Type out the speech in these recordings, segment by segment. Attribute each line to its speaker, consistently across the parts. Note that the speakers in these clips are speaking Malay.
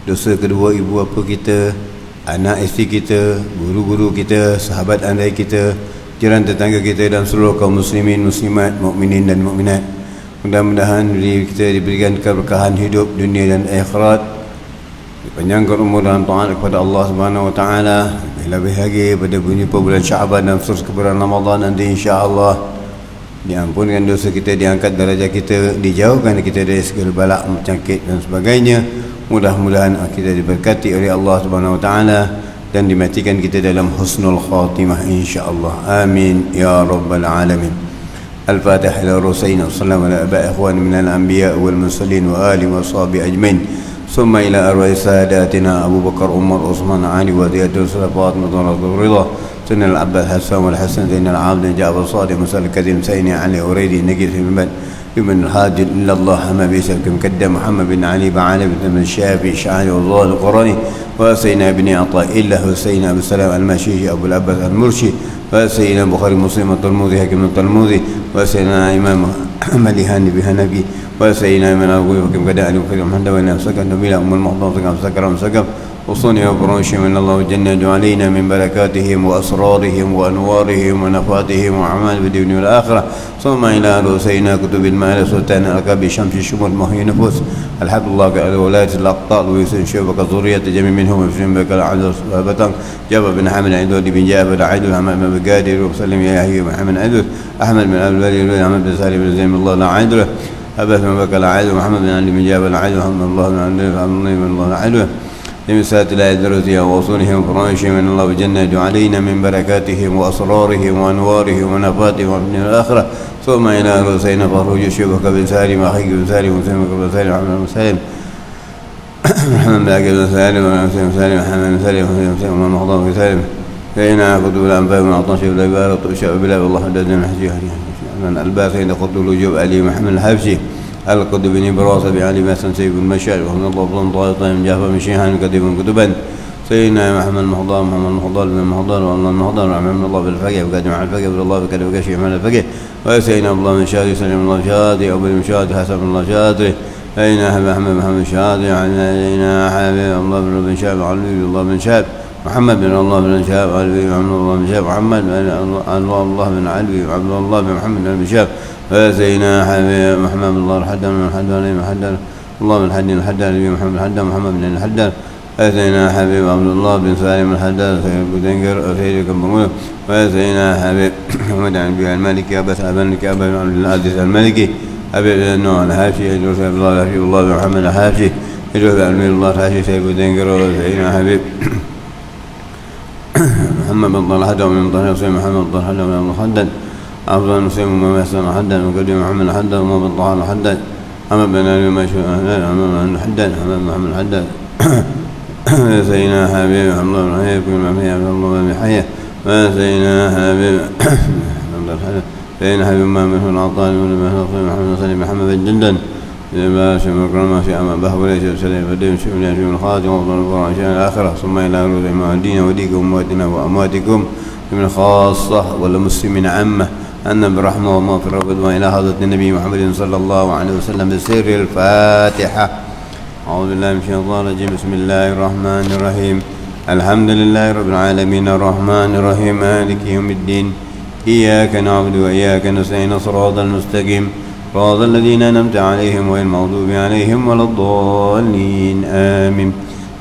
Speaker 1: dosa kedua ibu bapa kita, anak isteri kita, guru-guru kita, sahabat andai kita, jiran tetangga kita dan seluruh kaum muslimin, muslimat, mukminin dan mukminat. Mudah-mudahan diri kita diberikan keberkahan hidup dunia dan akhirat, dipanjangkan umur dan taat kepada Allah Subhanahu wa taala, lebih lagi pada bulan Syaban dan terus ke bulan Ramadan nanti insya-Allah diampunkan dosa kita, diangkat darjah kita, dijauhkan kita dari segala balak, penyakit dan sebagainya. Mudah-mudahan kita diberkati oleh Allah Subhanahu wa taala dan dimatikan kita dalam husnul khatimah insya-Allah. Amin ya rabbal alamin. Al-Fatihah ila Rasulina sallallahu alaihi wa ala ikhwan min al-anbiya wal mursalin wa ali wa sahbi ajmain. Summa ila arwah sadatina Abu Bakar, Umar, Utsman, Ali wa Ziyadul Salafat Muhammad Ridha سن العباس حسان والحسن زين العابدين جعفر الصادق موسى الكريم سيني علي أريدي نجد في المبد ابن الهادي إلا الله حما بيسر مقدم محمد بن علي بعلي بن الشافعي شعري والله القراني وسينا بن عطاء إلا حسين أبو السلام المشيشي أبو العباس المرشي وسينا بخاري مسلم الترمذي حكم الترمذي وسينا إمام أحمد هاني بهنبي وسينا من أبوي وكم قداء وكريم محمد وإنا سكن نبيل أم المحضر سكر وسكر وصوني وبرونشي من الله الجنة علينا من بركاتهم وأسرارهم وأنوارهم ونفاتهم وأعمال بدون والآخرة. ثم إلى رؤوسنا كتب المال سلطان الأركاب شمس الشمول محيي نفوس الحمد لله على ولاية الأقطار ويسن شوبك ذرية جميع منهم وفيهم بك العبد صحابة جابر بن حمد عدود بن جابر عدود محمد بن بقادر وسلم يا يحيى محمد عدود أحمد بن أبي الولي أحمد بن سالم بن زين الله لا عدله أبث بن بك العدل محمد بن علي بن جابر العدل محمد الله بن علي بن الله العدل لمسات لا يدرسها ووصولهم فرائشهم من الله بجنة علينا من بركاتهم وأسرارهم وأنوارهم ونفاتهم ومن الآخرة. ثم إلى رؤوسنا فخرج شبك بن سالم أخيك بن سالم وسلمك بن سالم محمد بن سالم محمد بن عقيل بن سالم وسلم سالم محمد بن سالم وسلم ومن مخضر بن سالم فإنا كتب الأنفاق من عطاش بالعبارة وشاء بالله والله حددنا الحجي من الباس إن قد الوجوب علي محمد الحبشي القد بن براس بعلي باسن سيف المشاعر وهم الله بن طائطين جعفر بن شيحان كتب كتبا سيدنا محمد المحضر بن المحضر والله المحضر محمد الله بالفقه وقدم على الفقه بالله بكذا وكشف من الفقه وسيدنا الله من شادي سلم الله شادي أبو بن شادي حسن الله شادي أين محمد شادي علينا حبيب الله بن شاب علي الله بن شاب محمد بن الله بن شاب علي محمد الله بن شاب محمد بن الله بن علي عبد الله بن محمد بن شاب وسيدنا حبيب محمد الله الحدر من الحدر محدر الله بن حدر الحدر نبي محمد الحدر محمد بن الحدر وسيدنا حبيب عبد الله بن سالم الحدر سيد بودنجر وسيد كمبرمود وسيدنا حبيب محمد بن المالكي أبا سعد أبا عبد العزيز المالكي أبي النوع الحاشي يجوز عبد الله الحاشي الله بن محمد الحاشي يجوز أمير الله الحاشي سيد بودنجر وسيدنا حبيب محمد بن طلحة ومن طلحة محمد بن طلحة ومن محدد أفضل المسلم وما يحسن حدد وقدم محمد حدد وما بن طلحة حدد محمد بن أبي مشهور حدد محمد محمد حدد سيدنا حبيب الله بن حي كل ما فيه عبد الله بن حي وسيدنا حبيب سيدنا حبيب ما منه العطاء محمد محمد بن جدا لباس مكرمة في أمام بحر ليس سليم فدين شمل في الخاتم وفضل القرآن شأن الآخرة ثم إلى روز المعدين وديكم وأمواتنا وأمواتكم من خاصة والمسلمين عامة أن برحمة ومغفرة وإلى حضرة النبي محمد صلى الله عليه وسلم بسر الفاتحة. أعوذ بالله من الشيطان الرجيم. بسم الله الرحمن الرحيم. الحمد لله رب العالمين الرحمن الرحيم مالك يوم الدين إياك نعبد وإياك نستعين صراط المستقيم صراط الذين أنعمت عليهم غير المغضوب عليهم ولا الضالين آمين.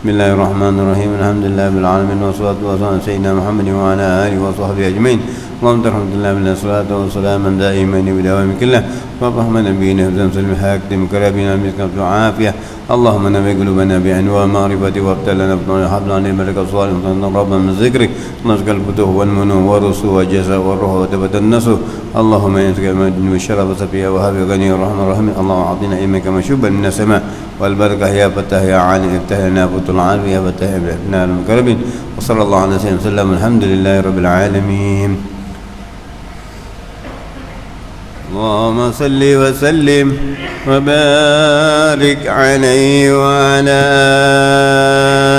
Speaker 1: بسم الله الرحمن الرحيم. الحمد لله رب العالمين والصلاة والسلام على سيدنا محمد وعلى آله وصحبه أجمعين. اللهم ترحمة الله من الصلاة والسلام دائما بدوام كله وارحم نبينا وسلم حاكم كرابنا مسكن عافية. اللهم نبي قلوبنا بأنواع معرفة وابتلنا بطول حبل عن الملك الصالح ربا من ذكرك نسك الفتوح والمنو والرسو والجزاء والروح وتبت النسو. اللهم انسك المجد والشرف صفية وهب غني الرحمن الرحيم. اللهم اعطنا علمك مشوبا من السماء والبركة يا فتح يا عالم افتح لنا فتح العالم يا فتح بنا المكرمين. وصلى الله على سيدنا وسلم. الحمد لله رب العالمين. اللهم صل وسلم وبارك عليه وعلى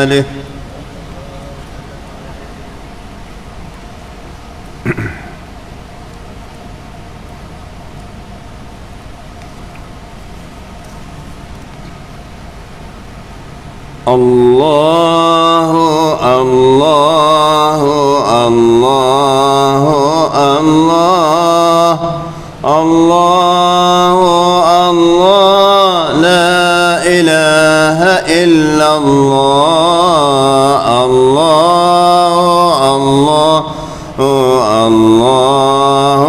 Speaker 1: آله. الله الله الله الله الله الله لا إله إلا الله الله الله الله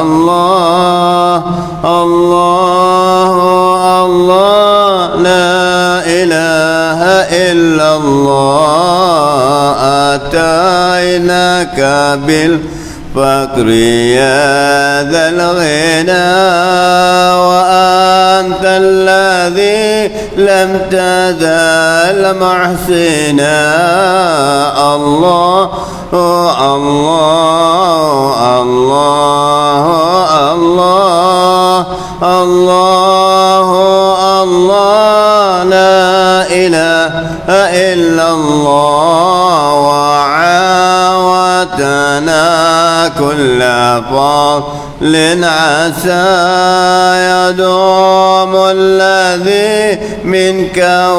Speaker 1: الله الله الله لا إله إلا الله أتيناك بالفقر يا ذا الغنى وأنت الذي لم تزل محسنا الله الله الله الله الله الله لا إله إلا الله وعاوتنا كل فضل عسى يدوم الذي منك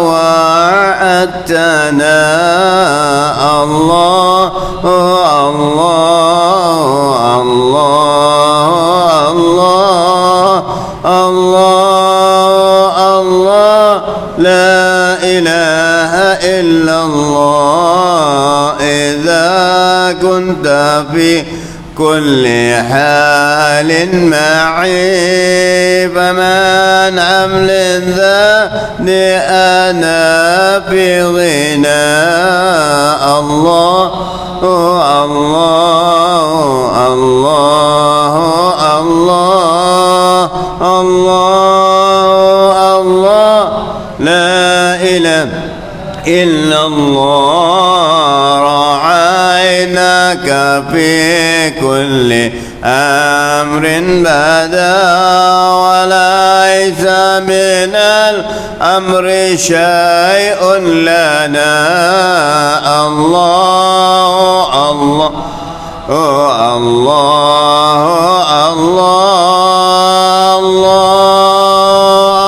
Speaker 1: وعدتنا الله الله الله الله الله الله لا إله إلا الله إذا كنت في كل حال معي فمن عمل ذا أنا في غنى الله الله الله الله الله الله لا إله إلا الله رعيناك في كل أمر بدا وليس من الأمر شيء لنا الله الله الله الله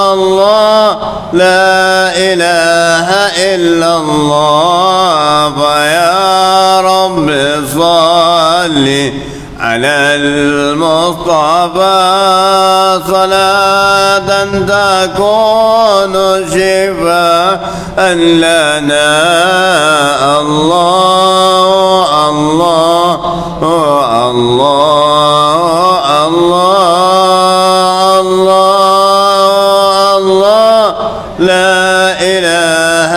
Speaker 1: الله لا إله إلا الله فيا رب صل على المصطفى صلاة تكون شفاء لنا الله الله الله الله الله لا إله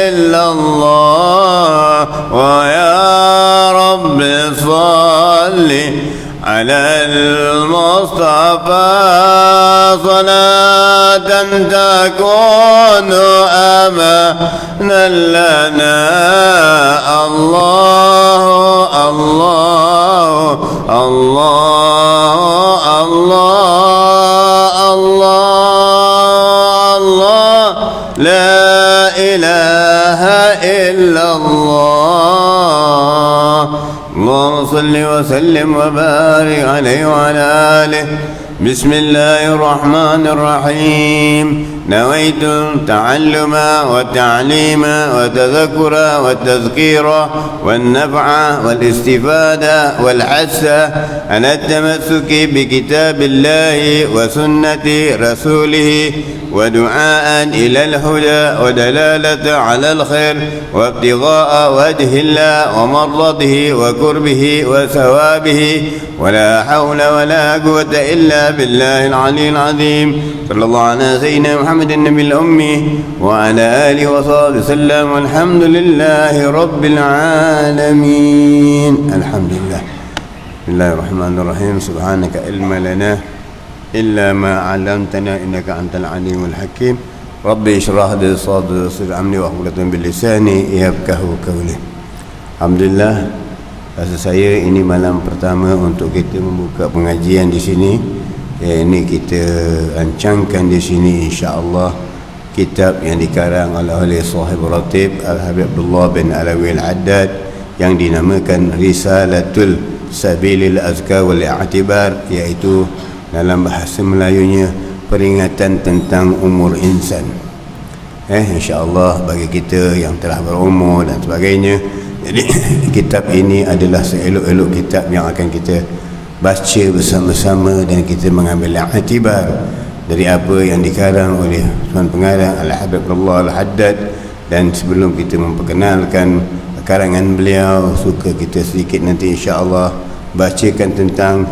Speaker 1: إلا الله ويا رب صل على المصطفى صلاة تكون أمانا لنا الله الله الله الله الله لا إله إلا الله اللهم صل وسلم وبارك عليه وعلى آله بسم الله الرحمن الرحيم نويت التعلم والتعليم والتذكر والتذكير والنفع والاستفادة والحث على التمسك بكتاب الله وسنة رسوله ودعاء إلى الهدى ودلالة على الخير وابتغاء وجه الله ومرضته وقربه وثوابه ولا حول ولا قوة إلا بالله العلي العظيم صلى الله على سيدنا محمد النبي الأمي وعلى آله وصحبه وسلم والحمد لله رب العالمين الحمد لله بسم الله الرحمن الرحيم سبحانك علم لنا إلا ما علمتنا إنك أنت العليم الحكيم ربي اشرح لي صدري ويسر أمري واحلل عقدة من لساني يفقهوا قولي. Alhamdulillah, rasa saya ini malam pertama untuk kita membuka pengajian di sini. Ini kita rancangkan di sini insya-Allah kitab yang dikarang oleh sahib ratib Al-Habib Abdullah bin Alawi Al-Haddad yang dinamakan Risalatul Sabilil Azkar wal I'tibar, iaitu dalam bahasa Melayunya peringatan tentang umur insan. insya-Allah bagi kita yang telah berumur dan sebagainya. Jadi kitab ini adalah seelok-elok kitab yang akan kita baca bersama-sama dan kita mengambil iktibar dari apa yang dikarang oleh tuan pengarang Al-Habib Abdullah Al-Haddad. Dan sebelum kita memperkenalkan karangan beliau, suka kita sedikit nanti insya-Allah bacakan tentang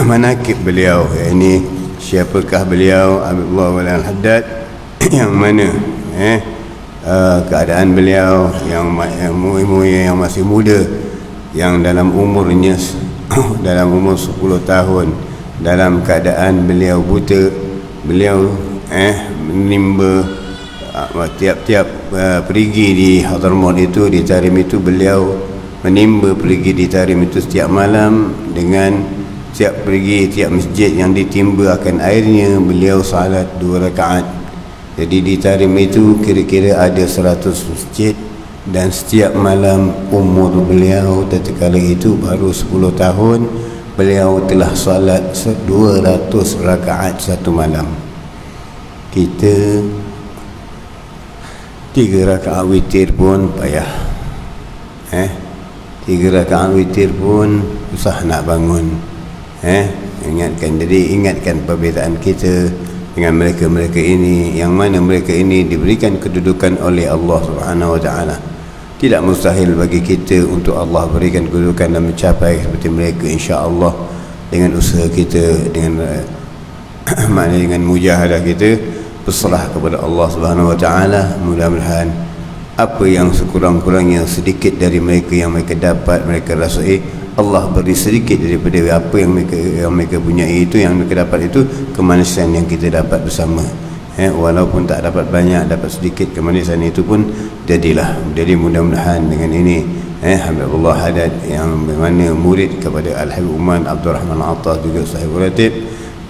Speaker 1: manaqib beliau, iaitu siapakah beliau Abdullah Al-Haddad, yang mana keadaan beliau yang masih muda, yang dalam umurnya dalam umur 10 tahun dalam keadaan beliau buta, beliau menimba tiap-tiap perigi di Hadramaut itu, di Tarim itu, beliau menimba perigi di Tarim itu setiap malam. Dengan tiap perigi, tiap masjid yang ditimba akan airnya, beliau salat 2 rakaat. Jadi di Tarim itu kira-kira ada 100 masjid, dan setiap malam umur beliau tatkala itu baru 10 tahun, beliau telah salat 200 rakaat satu malam. Kita 3 rakaat witir pun payah, 3 rakaat witir pun susah nak bangun. Ingatkan perbezaan kita dengan mereka-mereka ini, yang mana mereka ini diberikan kedudukan oleh Allah Subhanahu Wa Taala. Tidak mustahil bagi kita untuk Allah berikan kedudukan dan mencapai seperti mereka, insya-Allah, dengan usaha kita, dengan dengan mujahadah kita, berserah kepada Allah Subhanahu Wa Taala. Mudah-mudahan apa yang sekurang-kurangnya sedikit dari mereka yang mereka dapat, mereka rasai, Allah beri sedikit daripada apa yang mereka punyai itu, yang mereka dapat itu, kemanisan yang kita dapat bersama. Walaupun tak dapat banyak, dapat sedikit, kemanisan itu pun jadilah. Jadi mudah-mudahan dengan ini Habib Abdullah Haddad, yang mana murid kepada Al-Habib Umar Abdul Rahman Attas, juga sahibul ratib,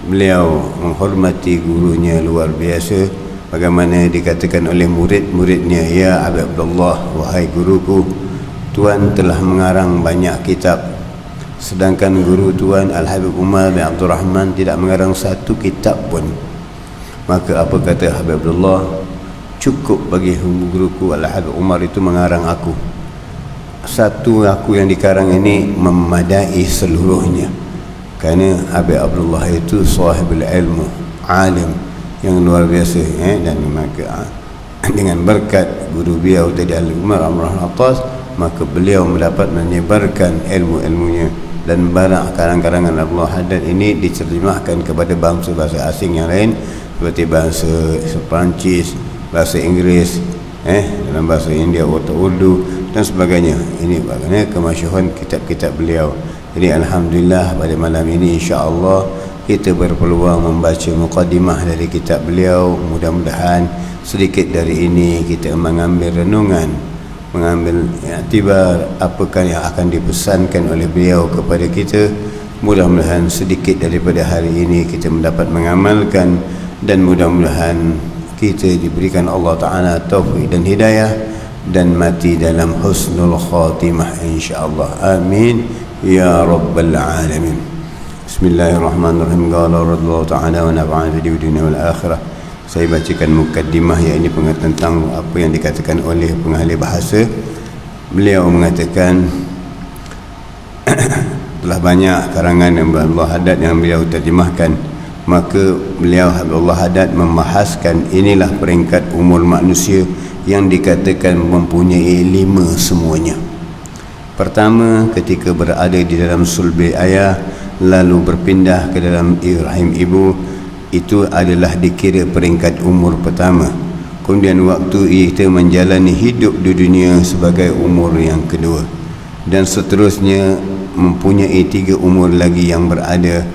Speaker 1: beliau menghormati gurunya luar biasa. Bagaimana dikatakan oleh murid-muridnya, ya Habib Abdullah, wahai guruku, Tuan telah mengarang banyak kitab, sedangkan guru Tuan Al-Habib Umar bin Abdul Rahman tidak mengarang satu kitab pun. Maka apa kata Habib Abdullah, cukup bagi guruku Al-Habib Umar itu mengarang aku. Satu aku yang dikarang ini memadai seluruhnya. Kerana Habib Abdullah itu sahibul ilmu, alim yang luar biasa, dan maka dengan berkat guru beliau tadi Al-Habib Umar Abdul Rahman Attas, maka beliau mendapat menyebarkan ilmu-ilmunya, dan barang karang-karangan Abdullah Haddad ini diterjemahkan kepada bangsa-bangsa asing yang lain, seperti bahasa Perancis, bahasa Inggeris, dalam bahasa India, Urdu dan sebagainya. Ini bagaimana kemasyhuran kitab-kitab beliau. Jadi alhamdulillah pada malam ini insya-Allah kita berpeluang membaca muqaddimah dari kitab beliau. Mudah-mudahan sedikit dari ini kita mengambil renungan, mengambil iktibar apakah yang akan dipesankan oleh beliau kepada kita. Mudah-mudahan sedikit daripada hari ini kita mendapat mengamalkan, dan mudah-mudahan kita diberikan Allah Ta'ala taufik dan hidayah, dan mati dalam husnul khatimah insya-Allah. Amin ya rabbal alamin. Bismillahirrahmanirrahim. Qala radhiyallahu ta'ala wa nafa'ana bi dunya wal akhirah. Saya bacakan mukaddimah, yang ini tentang apa yang dikatakan oleh pengahli bahasa. Beliau mengatakan telah banyak karangan Abdullah Haddad yang beliau terjemahkan, maka beliau Abdullah Haddad membahaskan inilah peringkat umur manusia yang dikatakan mempunyai 5 semuanya. Pertama, ketika berada di dalam sulbi ayah lalu berpindah ke dalam rahim ibu, itu adalah dikira peringkat umur pertama. Kemudian waktu kita menjalani hidup di dunia sebagai umur yang kedua, dan seterusnya mempunyai 3 umur lagi yang berada,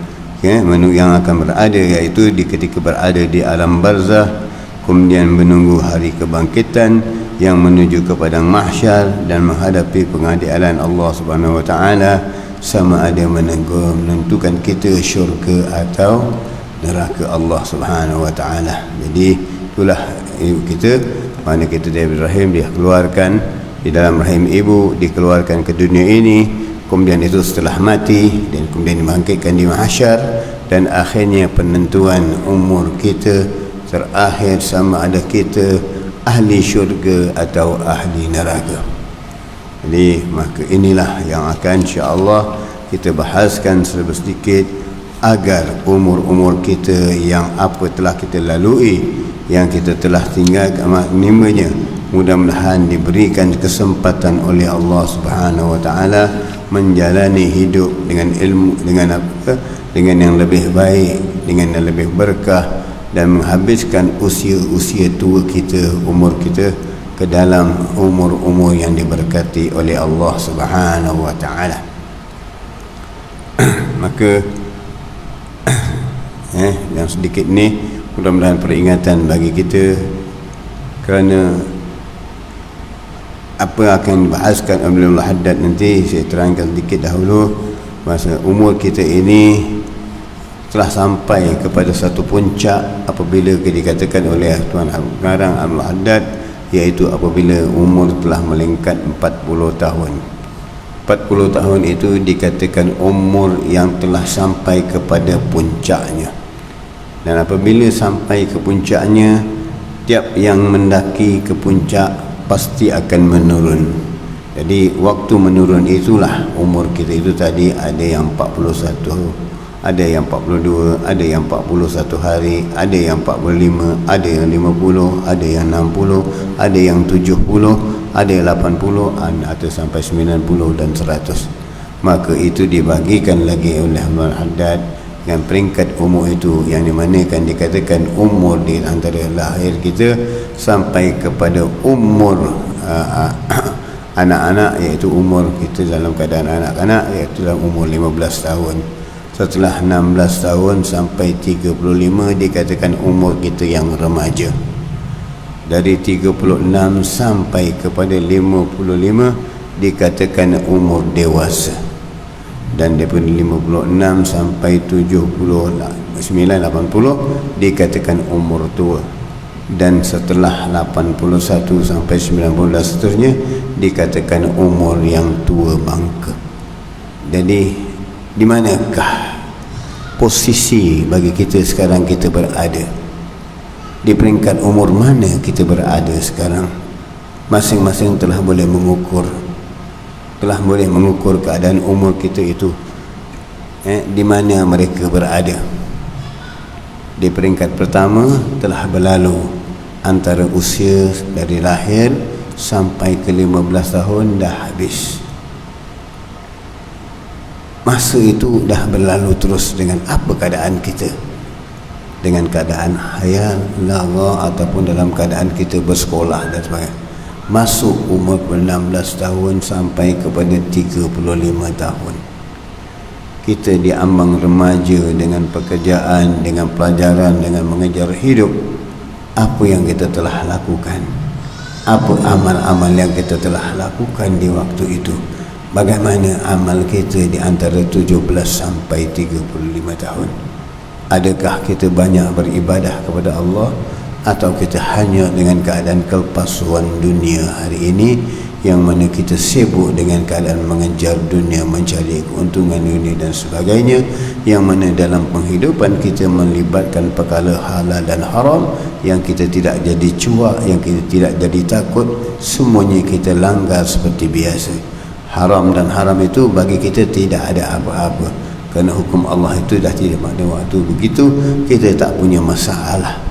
Speaker 1: yang akan berada, iaitu ketika berada di alam barzah, kemudian menunggu hari kebangkitan yang menuju ke padang mahsyar dan menghadapi pengadilan Allah Subhanahu Wa Taala, sama ada menentukan kita syurga atau neraka Allah Subhanahu Wa Taala. Jadi itulah ibu kita, mana kita dari rahim dikeluarkan di dalam rahim ibu, dikeluarkan ke dunia ini, kemudian itu setelah mati, dan kemudian dibangkitkan di mahsyar, dan akhirnya penentuan umur kita terakhir, sama ada kita ahli syurga atau ahli neraka. Jadi maka inilah yang akan insya-Allah kita bahaskan sedikit agar umur-umur kita yang apa telah kita lalui, yang kita telah tinggalkan maknanya, mudah-mudahan diberikan kesempatan oleh Allah Subhanahu wa taala menjalani hidup dengan ilmu, dengan apa? Dengan yang lebih baik, dengan yang lebih berkah, dan menghabiskan usia-usia tua kita, umur kita ke dalam umur-umur yang diberkati oleh Allah Subhanahu wa taala. Maka yang sedikit ni mudah-mudahan peringatan bagi kita, kerana apa akan dibahaskan oleh Al-Haddad nanti saya terangkan sedikit dahulu. Masa umur kita ini telah sampai kepada satu puncak apabila dikatakan oleh Tuan Pengarang Al-Haddad, iaitu apabila umur telah melingkat 40 tahun. 40 tahun itu dikatakan umur yang telah sampai kepada puncaknya. Dan apabila sampai ke puncaknya, tiap yang mendaki ke puncak pasti akan menurun. Jadi waktu menurun itulah umur kita itu tadi, ada yang 41, ada yang 42, ada yang 41 hari, ada yang 45, ada yang 50, ada yang 60, ada yang 70, ada yang 80, atau sampai 90 dan 100. Maka itu dibagikan lagi oleh Al-Haddad dengan peringkat umur itu, yang dimanakan dikatakan umur di antara lahir kita sampai kepada umur anak-anak, iaitu umur kita dalam keadaan anak-anak, iaitu dalam umur 15 tahun. Setelah 16 tahun sampai 35 dikatakan umur kita yang remaja. Dari 36 sampai kepada 55 dikatakan umur dewasa. Dan daripada 56 sampai 79, 80 dikatakan umur tua. Dan setelah 81 sampai 90 seterusnya dikatakan umur yang tua bangka. Jadi di manakah posisi bagi kita sekarang kita berada? Di peringkat umur mana kita berada sekarang? Masing-masing telah boleh mengukur keadaan umur kita itu, di mana mereka berada. Di peringkat pertama telah berlalu antara usia dari lahir sampai ke 15 tahun dah habis. Masa itu dah berlalu terus. Dengan apa keadaan kita? Dengan keadaan hayal, lawa, ataupun dalam keadaan kita bersekolah dan sebagainya. Masuk umur 16 tahun sampai kepada 35 tahun, kita diambang remaja dengan pekerjaan, dengan pelajaran, dengan mengejar hidup. Apa yang kita telah lakukan? Apa amal-amal yang kita telah lakukan di waktu itu? Bagaimana amal kita di antara 17 sampai 35 tahun? Adakah kita banyak beribadah kepada Allah, atau kita hanya dengan keadaan kepalsuan dunia hari ini, yang mana kita sibuk dengan keadaan mengejar dunia, mencari keuntungan dunia dan sebagainya, yang mana dalam penghidupan kita melibatkan perkara halal dan haram, yang kita tidak jadi cuak, yang kita tidak jadi takut, semuanya kita langgar seperti biasa. Haram dan haram itu bagi kita tidak ada apa-apa, kerana hukum Allah itu dah tidak pada waktu begitu, kita tak punya masalah.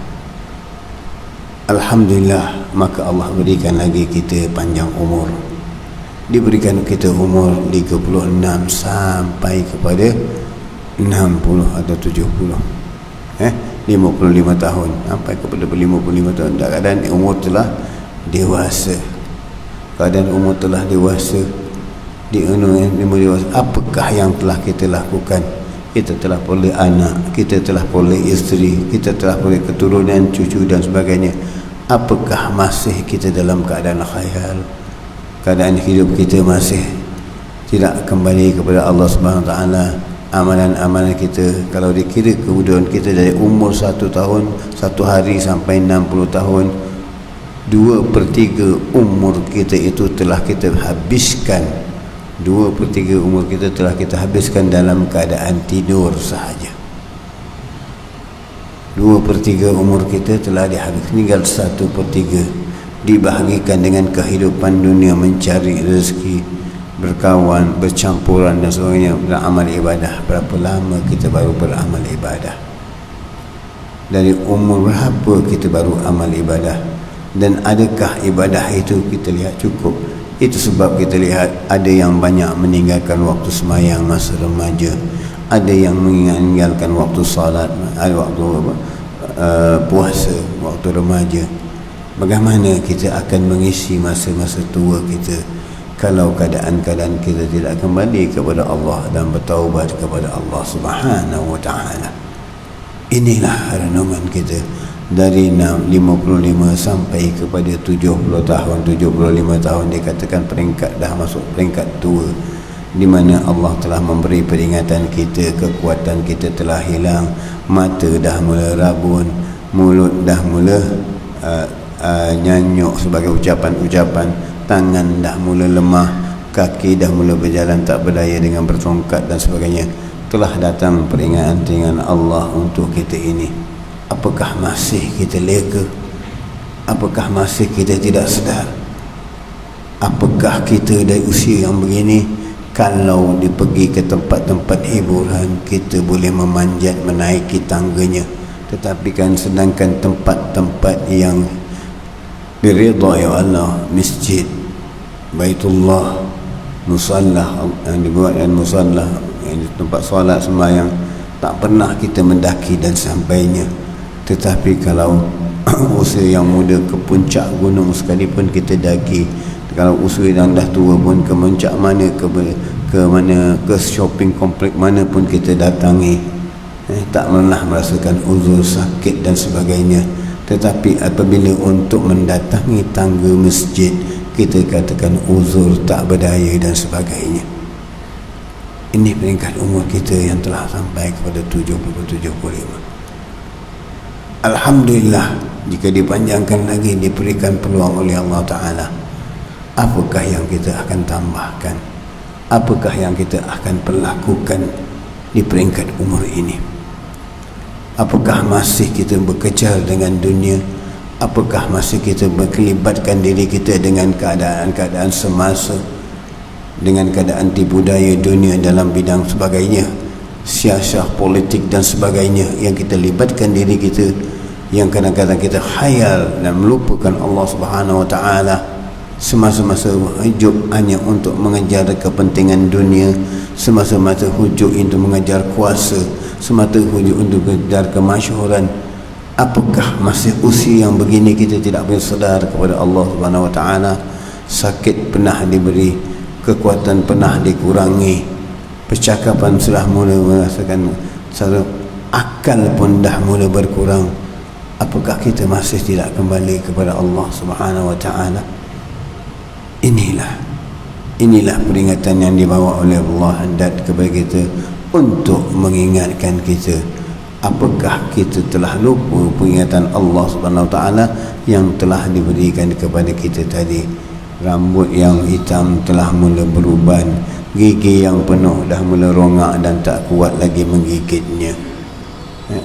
Speaker 1: Alhamdulillah, maka Allah berikan lagi kita panjang umur. Diberikan kita umur 36 sampai kepada 60 atau 70, 55 tahun sampai kepada 55 tahun. Keadaan umur telah dewasa. Keadaan umur telah dewasa. Apakah yang telah kita lakukan? Kita telah peroleh anak, kita telah peroleh isteri, kita telah peroleh keturunan, cucu dan sebagainya. Apakah masih kita dalam keadaan khayal? Keadaan hidup kita masih tidak kembali kepada Allah Subhanahu Wa Taala? Amalan-amalan kita, kalau dikira kemudian kita dari umur 1 tahun 1 hari sampai 60 tahun, 2/3 umur kita itu telah kita habiskan. 2/3 umur kita telah kita habiskan dalam keadaan tidur sahaja. 2/3 umur kita telah dihabiskan, tinggal 1/3. dibahagikan dengan kehidupan dunia, mencari rezeki, berkawan, bercampuran dan sebagainya, beramal ibadah. Berapa lama kita baru beramal ibadah? Dari umur berapa kita baru amal ibadah? Dan adakah ibadah itu kita lihat cukup? Itu sebab kita lihat ada yang banyak meninggalkan waktu semayang masa remaja, ada yang meninggalkan waktu salat, ada waktu puasa waktu remaja. Bagaimana kita akan mengisi masa-masa tua kita kalau keadaan-keadaan kita tidak kembali kepada Allah dan bertaubat kepada Allah Subhanahu wa ta'ala? Inilah renungan kita dari 55 sampai kepada 70 tahun, 75 tahun. Dikatakan peringkat dah masuk peringkat tua, di mana Allah telah memberi peringatan kita, kekuatan kita telah hilang, mata dah mula rabun, mulut dah mula nyanyuk sebagai ucapan-ucapan, tangan dah mula lemah, kaki dah mula berjalan tak berdaya dengan bertongkat dan sebagainya. Telah datang peringatan Allah untuk kita ini. Apakah masih kita leka? Apakah masih kita tidak sedar? Apakah kita dari usia yang begini, kalau dipergi ke tempat-tempat hiburan, kita boleh memanjat menaiki tangganya, tetapi kan sedangkan tempat-tempat yang diridai Allah, masjid, Baitullah, musalla yang dibuatkan musalla, tempat solat sembahyang, tak pernah kita mendaki dan sampainya. Tetapi kalau usia yang muda ke puncak gunung sekalipun kita daki, kalau usia yang dah tua pun ke puncak mana, ke shopping komplek mana pun kita datangi, tak pernah merasakan uzur, sakit dan sebagainya. Tetapi apabila untuk mendatangi tangga masjid, kita katakan uzur, tak berdaya dan sebagainya. Ini peringkat umur kita yang telah sampai kepada 70-75. Alhamdulillah, jika dipanjangkan lagi, diberikan peluang oleh Allah Ta'ala, apakah yang kita akan tambahkan? Apakah yang kita akan perlakukan di peringkat umur ini? Apakah masih kita berkejar dengan dunia? Apakah masih kita berkelibatkan diri kita dengan keadaan-keadaan semasa, dengan keadaan tipu daya dunia dalam bidang sebagainya, siasah politik dan sebagainya, yang kita libatkan diri kita, yang kadang-kadang kita khayal dan melupakan Allah Subhanahu wa ta'ala semasa-masa hidup hanya untuk mengejar kepentingan dunia, semasa-masa hidup untuk mengejar kuasa, semata hidup untuk mengejar kemasyhuran. Apakah masih usia yang begini kita tidak bersedar kepada Allah Subhanahu wa ta'ala? Sakit pernah diberi, kekuatan pernah dikurangi, percakapan sudah mula merasakan satu, akal pun dah mula berkurang. Apakah kita masih tidak kembali kepada Allah Subhanahu wa ta'ala? Inilah peringatan yang dibawa oleh Allah dan kepada kita untuk mengingatkan kita. Apakah kita telah lupa peringatan Allah Subhanahu wa ta'ala yang telah diberikan kepada kita tadi? Rambut yang hitam telah mula beruban, gigi yang penuh dah mula rongak dan tak kuat lagi menggigitnya,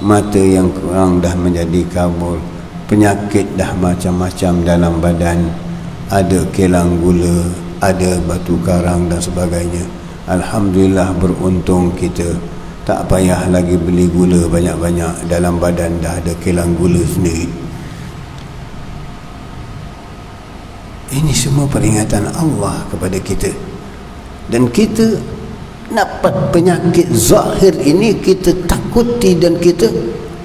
Speaker 1: mata yang kurang dah menjadi kabur, penyakit dah macam-macam dalam badan, ada kelang gula, ada batu karang dan sebagainya. Alhamdulillah, beruntung kita tak payah lagi beli gula banyak-banyak, dalam badan dah ada kelang gula sendiri. Ini semua peringatan Allah kepada kita, dan kita dapat penyakit zahir ini kita takuti dan kita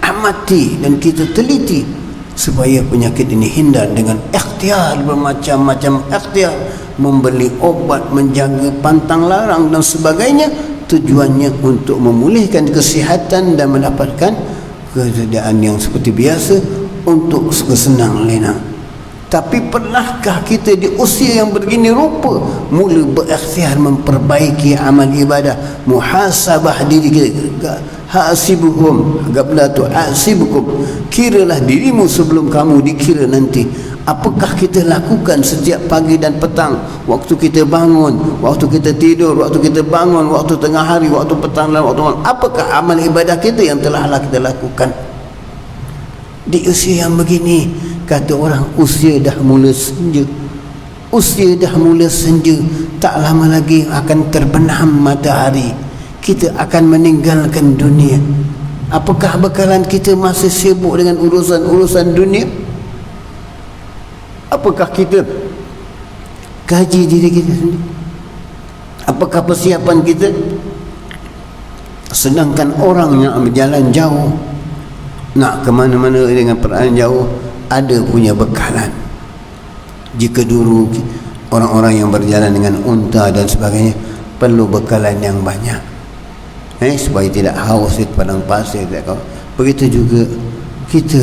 Speaker 1: amati dan kita teliti supaya penyakit ini hindar dengan ikhtiar, bermacam-macam ikhtiar, membeli obat, menjaga pantang larang dan sebagainya. Tujuannya untuk memulihkan kesihatan dan mendapatkan keadaan yang seperti biasa untuk bersenang lenang. Tapi pernahkah kita di usia yang begini rupa mula berikhtiar memperbaiki amal ibadah, muhasabah diri kita? Hasibuhum qabla tuhasibukum, kiralah dirimu sebelum kamu dikira nanti. Apakah kita lakukan setiap pagi dan petang, waktu kita bangun, waktu kita tidur, waktu kita bangun, waktu tengah hari, waktu petang dan waktu malam? Apakah amal ibadah kita yang telah kita lakukan? Di usia yang begini kata orang usia dah mula senja. Usia dah mula senja, tak lama lagi akan terbenam matahari. Kita akan meninggalkan dunia. Apakah bekalan kita masih sibuk dengan urusan-urusan dunia? Apakah kita kaji diri kita sendiri? Apakah persiapan kita? Sedangkan orang yang berjalan jauh, nak ke mana-mana dengan perjalanan jauh, ada punya bekalan. Jika dulu orang-orang yang berjalan dengan unta dan sebagainya perlu bekalan yang banyak, supaya tidak haus di padang pasir. Begitu juga kita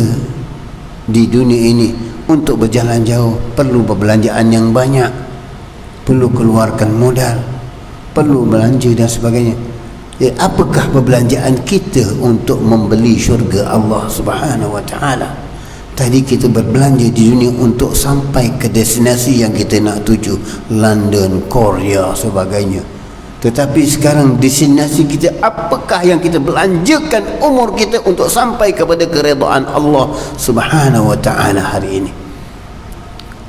Speaker 1: di dunia ini, untuk berjalan jauh perlu perbelanjaan yang banyak, perlu keluarkan modal, perlu belanja dan sebagainya. Apakah perbelanjaan kita untuk membeli syurga Allah Subhanahu wa ta'ala? Tadi kita berbelanja di dunia untuk sampai ke destinasi yang kita nak tuju, London, Korea, sebagainya. Tetapi sekarang destinasi kita, apakah yang kita belanjakan umur kita untuk sampai kepada keredaan Allah Subhanahu wa ta'ala hari ini?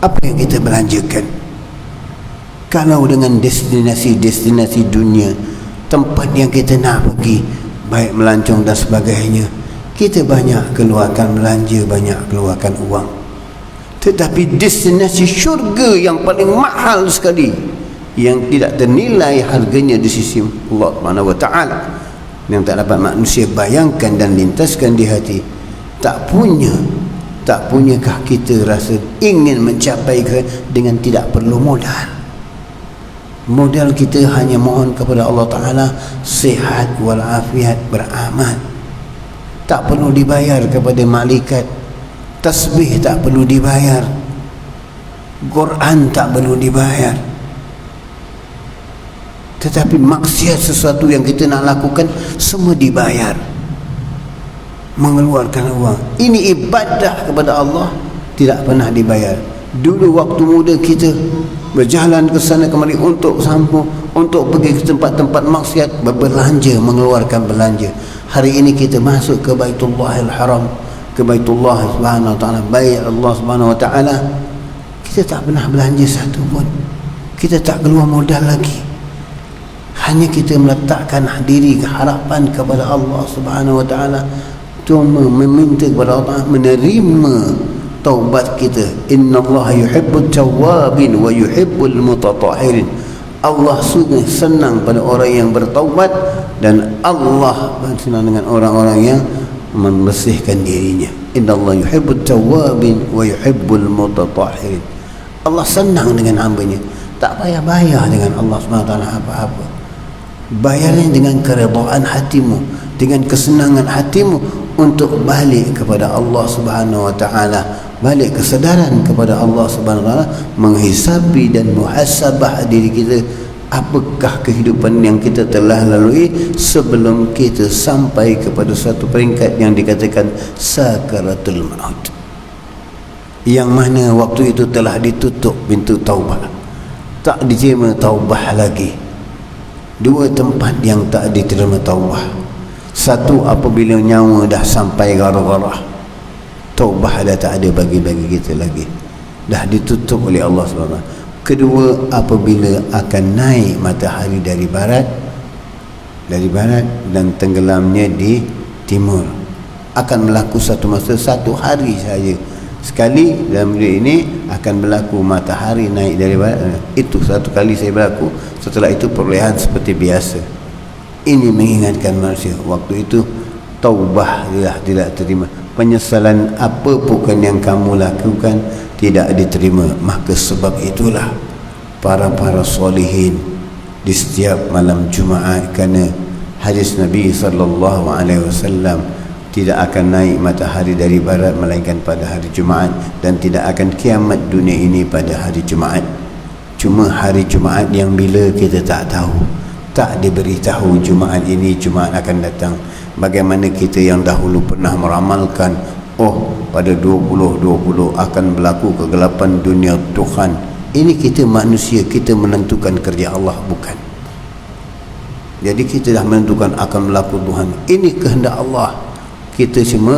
Speaker 1: Apa yang kita belanjakan? Kalau dengan destinasi-destinasi dunia, tempat yang kita nak pergi, baik melancong dan sebagainya, kita banyak keluarkan belanja, banyak keluarkan uang. Tetapi destinasi syurga yang paling mahal sekali, yang tidak ternilai harganya di sisi Allah Subhanahu wa ta'ala, yang tak dapat manusia bayangkan dan lintaskan di hati, tak punyakah kita rasa ingin mencapai dengan tidak perlu modal? Modal kita hanya mohon kepada Allah Ta'ala sihat walafiat, beramal. Tak perlu dibayar kepada malaikat. Tasbih tak perlu dibayar. Quran tak perlu dibayar. Tetapi maksiat sesuatu yang kita nak lakukan semua dibayar, mengeluarkan uang. Ini ibadah kepada Allah tidak pernah dibayar. Dulu waktu muda kita berjalan ke sana kemari untuk sambung, untuk pergi ke tempat-tempat maksiat, berbelanja, mengeluarkan belanja. Hari ini kita masuk ke Baitullahil Haram, ke Baitullah Subhanahu wa ta'ala, bait Allah Subhanahu wa ta'ala, kita tak pernah belanja satu pun. Kita tak keluar modal lagi. Hanya kita meletakkan diri ke harapan kepada Allah Subhanahu wa ta'ala, cuma meminta kepada Allah menerima taubat kita. Innallaha yuhibbut tawwabin wa yuhibbul mutatahhirin. Allah sungguh senang pada orang yang bertaubat, dan Allah senang dengan orang-orang yang membersihkan dirinya. Innallaha yuhibbut tawwabin wa yuhibbul mutatahhirin. Allah senang dengan hamba-Nya. Tak payah bayar dengan Allah SWT apa-apa. Bayarnya dengan keredaan hatimu, dengan kesenangan hatimu untuk balik kepada Allah Subhanahu wa ta'ala, balik kesedaran kepada Allah Subhanahu wa ta'ala, menghisabi dan muhasabah diri kita. Apakah kehidupan yang kita telah lalui sebelum kita sampai kepada satu peringkat yang dikatakan sakaratul maut, yang mana waktu itu telah ditutup pintu taubat, tak diterima taubah lagi. Dua tempat yang tak diterima taubah. Satu, apabila nyawa dah sampai garah-garah, taubah dah tak ada bagi kita lagi, dah ditutup oleh Allah SWT. Kedua, apabila akan naik matahari dari barat dan tenggelamnya di timur. Akan berlaku satu masa, satu hari saja sekali dalam dunia ini akan berlaku matahari naik dari barat. Itu satu kali saya berlaku. Setelah itu perolehan seperti biasa. Ini mengingatkan manusia, waktu itu taubah tidak terima. Penyesalan apa pun yang kamu lakukan tidak diterima. Maka sebab itulah para solihin di setiap malam Jumaat, kerana hadis Nabi SAW, tidak akan naik matahari dari barat melainkan pada hari Jumaat, dan tidak akan kiamat dunia ini pada hari Jumaat. Cuma hari Jumaat yang bila kita tak tahu, tak diberitahu Jumaat ini Jumaat akan datang. Bagaimana kita yang dahulu pernah meramalkan, pada 2020 akan berlaku kegelapan dunia Tuhan. Ini kita manusia, kita menentukan kerja Allah, bukan. Jadi kita dah menentukan akan berlaku Tuhan. Ini kehendak Allah. Kita cuma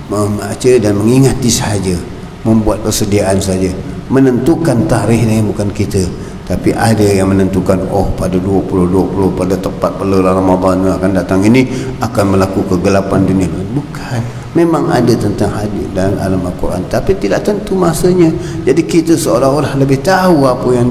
Speaker 1: membaca dan mengingati sahaja. membuat persediaan saja. Menentukan tarikhnya bukan kita, tapi ada yang menentukan, oh pada 2020 pada tepat bulan Ramadan akan datang ini akan berlaku kegelapan dunia. Bukan, memang ada tentang hadis dalam alam Al-Quran, tapi tidak tentu masanya. Jadi kita seolah-olah lebih tahu apa yang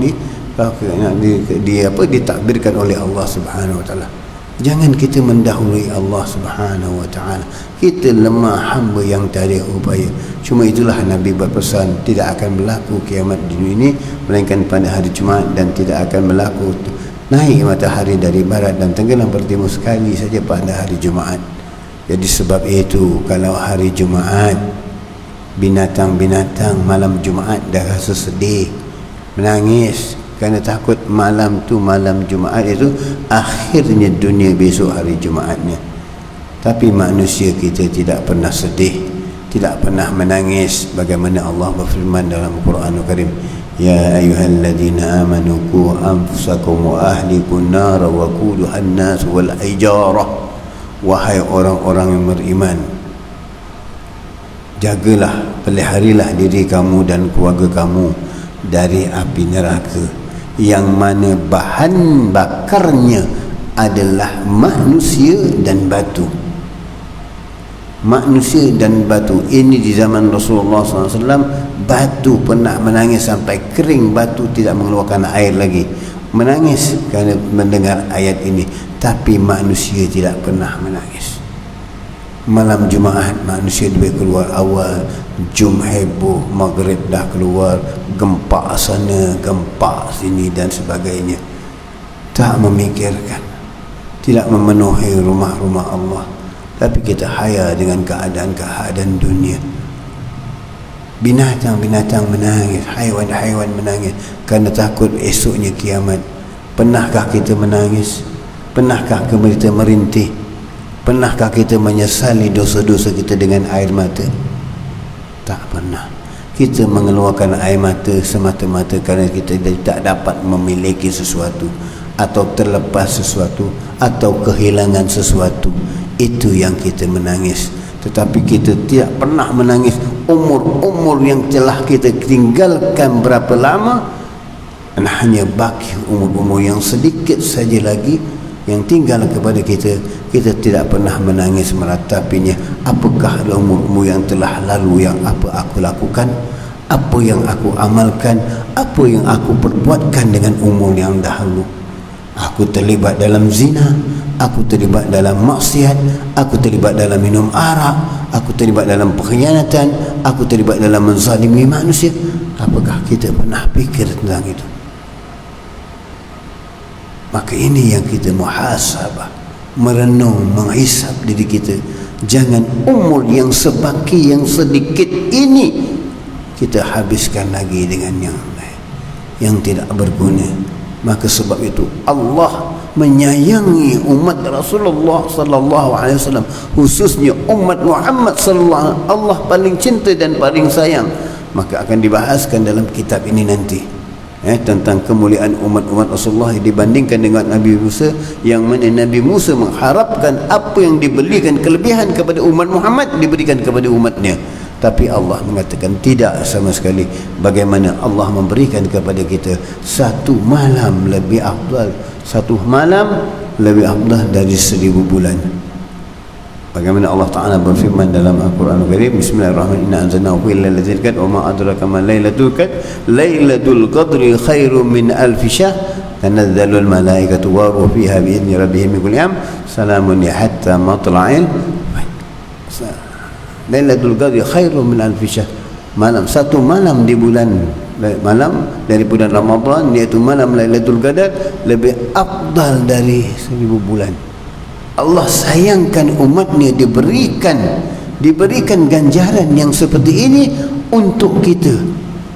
Speaker 1: ditakbirkan oleh Allah Subhanahu Wa Taala. Jangan kita mendahului Allah Subhanahu Wa Taala. Kita lemah hamba yang tak ada upaya. Cuma itulah Nabi berpesan, tidak akan berlaku kiamat di dunia ini melainkan pada hari Jumaat, dan tidak akan berlaku naik matahari dari barat dan tenggelam bertimur sekali saja pada hari Jumaat. Jadi sebab itu kalau hari Jumaat, binatang-binatang malam Jumaat dah rasa sedih, menangis, kerana takut malam tu, malam Jumaat itu akhirnya dunia besok hari Jumaatnya. Tapi manusia kita tidak pernah sedih, tidak pernah menangis. Bagaimana Allah berfirman dalam Al-Quranul Karim, ya ayyuhalladzina amanu qu anfusakum wa ahlikum nar wa quduha an-nas wal hijarah. Wahai orang-orang yang beriman, jagalah, peliharilah diri kamu dan keluarga kamu dari api neraka, yang mana bahan bakarnya adalah manusia dan batu. Manusia dan batu ini di zaman Rasulullah SAW, batu pernah menangis sampai kering, batu tidak mengeluarkan air lagi, menangis kerana mendengar ayat ini. Tapi manusia tidak pernah menangis. Malam Jumaat manusia lebih keluar awal, jum heboh, maghrib dah keluar, gempa sana, gempa sini dan sebagainya. Tak memikirkan, tidak memenuhi rumah-rumah Allah, tapi kita haya dengan keadaan-keadaan dunia. Binatang-binatang menangis, haiwan-haiwan menangis kerana takut esoknya kiamat. Pernahkah kita menangis? Pernahkah kita merintih? Pernahkah kita menyesali dosa-dosa kita dengan air mata? Tak pernah. Kita mengeluarkan air mata semata-mata kerana kita tak dapat memiliki sesuatu, atau terlepas sesuatu, atau kehilangan sesuatu. Itu yang kita menangis. Tetapi kita tidak pernah menangis umur-umur yang telah kita tinggalkan berapa lama, dan hanya baki umur-umur yang sedikit saja lagi yang tinggal kepada kita. Kita tidak pernah menangis meratapinya. Apakah umur-umur yang telah lalu, yang apa aku lakukan, apa yang aku amalkan, apa yang aku perbuatkan dengan umur yang dahulu. Aku terlibat dalam zina, aku terlibat dalam maksiat, aku terlibat dalam minum arak, aku terlibat dalam pengkhianatan, aku terlibat dalam menzalimi manusia. Apakah kita pernah fikir tentang itu? Maka ini yang kita muhasabah, merenung, menghisap diri kita. Jangan umur yang sebaki, yang sedikit ini kita habiskan lagi dengan yang lain, yang tidak berguna. Maka sebab itu Allah menyayangi umat Rasulullah sallallahu alaihi wasallam, khususnya umat Muhammad sallallahu alaihi wasallam. Allah paling cinta dan paling sayang. Maka akan dibahaskan dalam kitab ini nanti tentang kemuliaan umat-umat Rasulullah dibandingkan dengan Nabi Musa, yang mana Nabi Musa mengharapkan apa yang diberikan kelebihan kepada umat Muhammad diberikan kepada umatnya, tapi Allah mengatakan tidak sama sekali. Bagaimana Allah memberikan kepada kita satu malam lebih afdal, satu malam lebih afdal dari 1000 bulan. Bagaimana Allah Ta'ala berfirman dalam Al-Quran Al-Karim, Bismillahirrahmanirrahim, Inna anzalnahu fi lailatul qadr wa ma adraka ma lailatul qadr lailatul qadri khairum min alfi syahr tanazzalul malaikatu wa ruhu fiha bi idzni rabbihim min kulli amr salamun hatta matla'il lailatul qadri khairum min alfi syahr. Malam, satu malam di bulan, malam dari bulan Ramadan, iaitu malam Lailatul Qadar, lebih afdal dari 1000 bulan. Allah sayangkan umatnya diberikan ganjaran yang seperti ini untuk kita.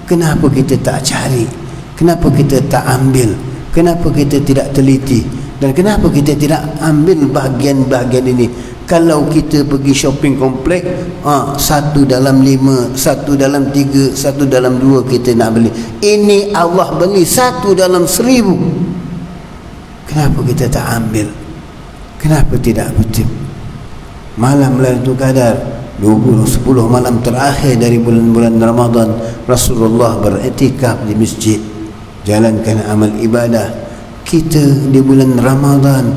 Speaker 1: Kenapa kita tak cari? Kenapa kita tak ambil? Kenapa kita tidak teliti? Dan kenapa kita tidak ambil bahagian-bahagian ini? Kalau kita pergi shopping komplek, 1 dalam 5, 1 dalam 3, 1 dalam 2 kita nak beli. Ini Allah beli 1 dalam 1000. Kenapa kita tak ambil? Kenapa tidak kutip? Malam Lailatul Qadar 10 malam terakhir dari bulan-bulan Ramadan, Rasulullah beriktikaf di masjid, jalankan amal ibadah. Kita di bulan Ramadan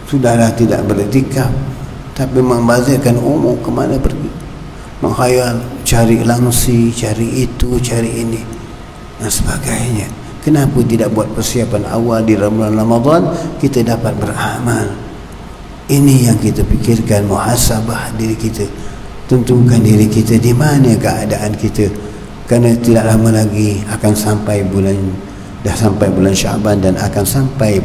Speaker 1: sudahlah tidak beriktikaf, tapi membazirkan umur kemana pergi, menghayal, cari langsi, cari itu, cari ini dan sebagainya. Kenapa tidak buat persiapan awal di bulan Ramadan kita dapat beramal? Ini yang kita fikirkan, muhasabah diri kita, tentukan diri kita di mana keadaan kita, kerana tidak lama lagi akan sampai dah sampai bulan Syaban dan akan sampai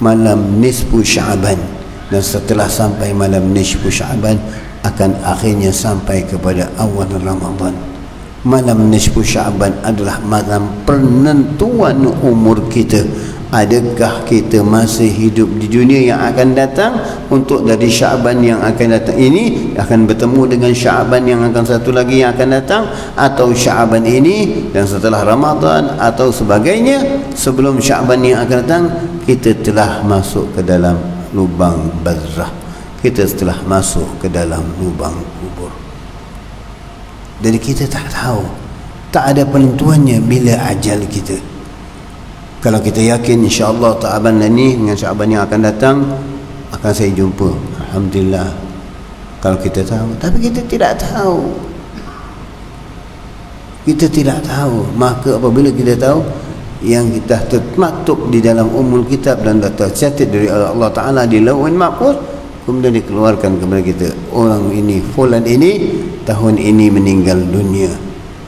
Speaker 1: malam nisfu Syaban, dan setelah sampai malam nisfu Syaban akan akhirnya sampai kepada awal Ramadan. Malam nisfu Syaban adalah malam penentuan umur kita. Adakah kita masih hidup di dunia yang akan datang untuk dari Syaban yang akan datang ini akan bertemu dengan Syaban yang akan satu lagi yang akan datang, atau Syaban ini dan setelah Ramadan atau sebagainya sebelum Syaban yang akan datang kita telah masuk ke dalam lubang barzakh, kita telah masuk ke dalam lubang kubur. Jadi kita tak tahu, tak ada penentuannya bila ajal kita. Kalau kita yakin insya-Allah Syaban ini dengan Syaban yang akan datang akan saya jumpa, alhamdulillah. Kalau kita tahu, tapi kita tidak tahu. Kita tidak tahu. Maka apabila kita tahu yang kita termaktub di dalam umul kitab dan tercatat dari Allah Taala di Lauhul Mahfuz, kemudian dikeluarkan kepada kita, orang ini, fulan ini tahun ini meninggal dunia,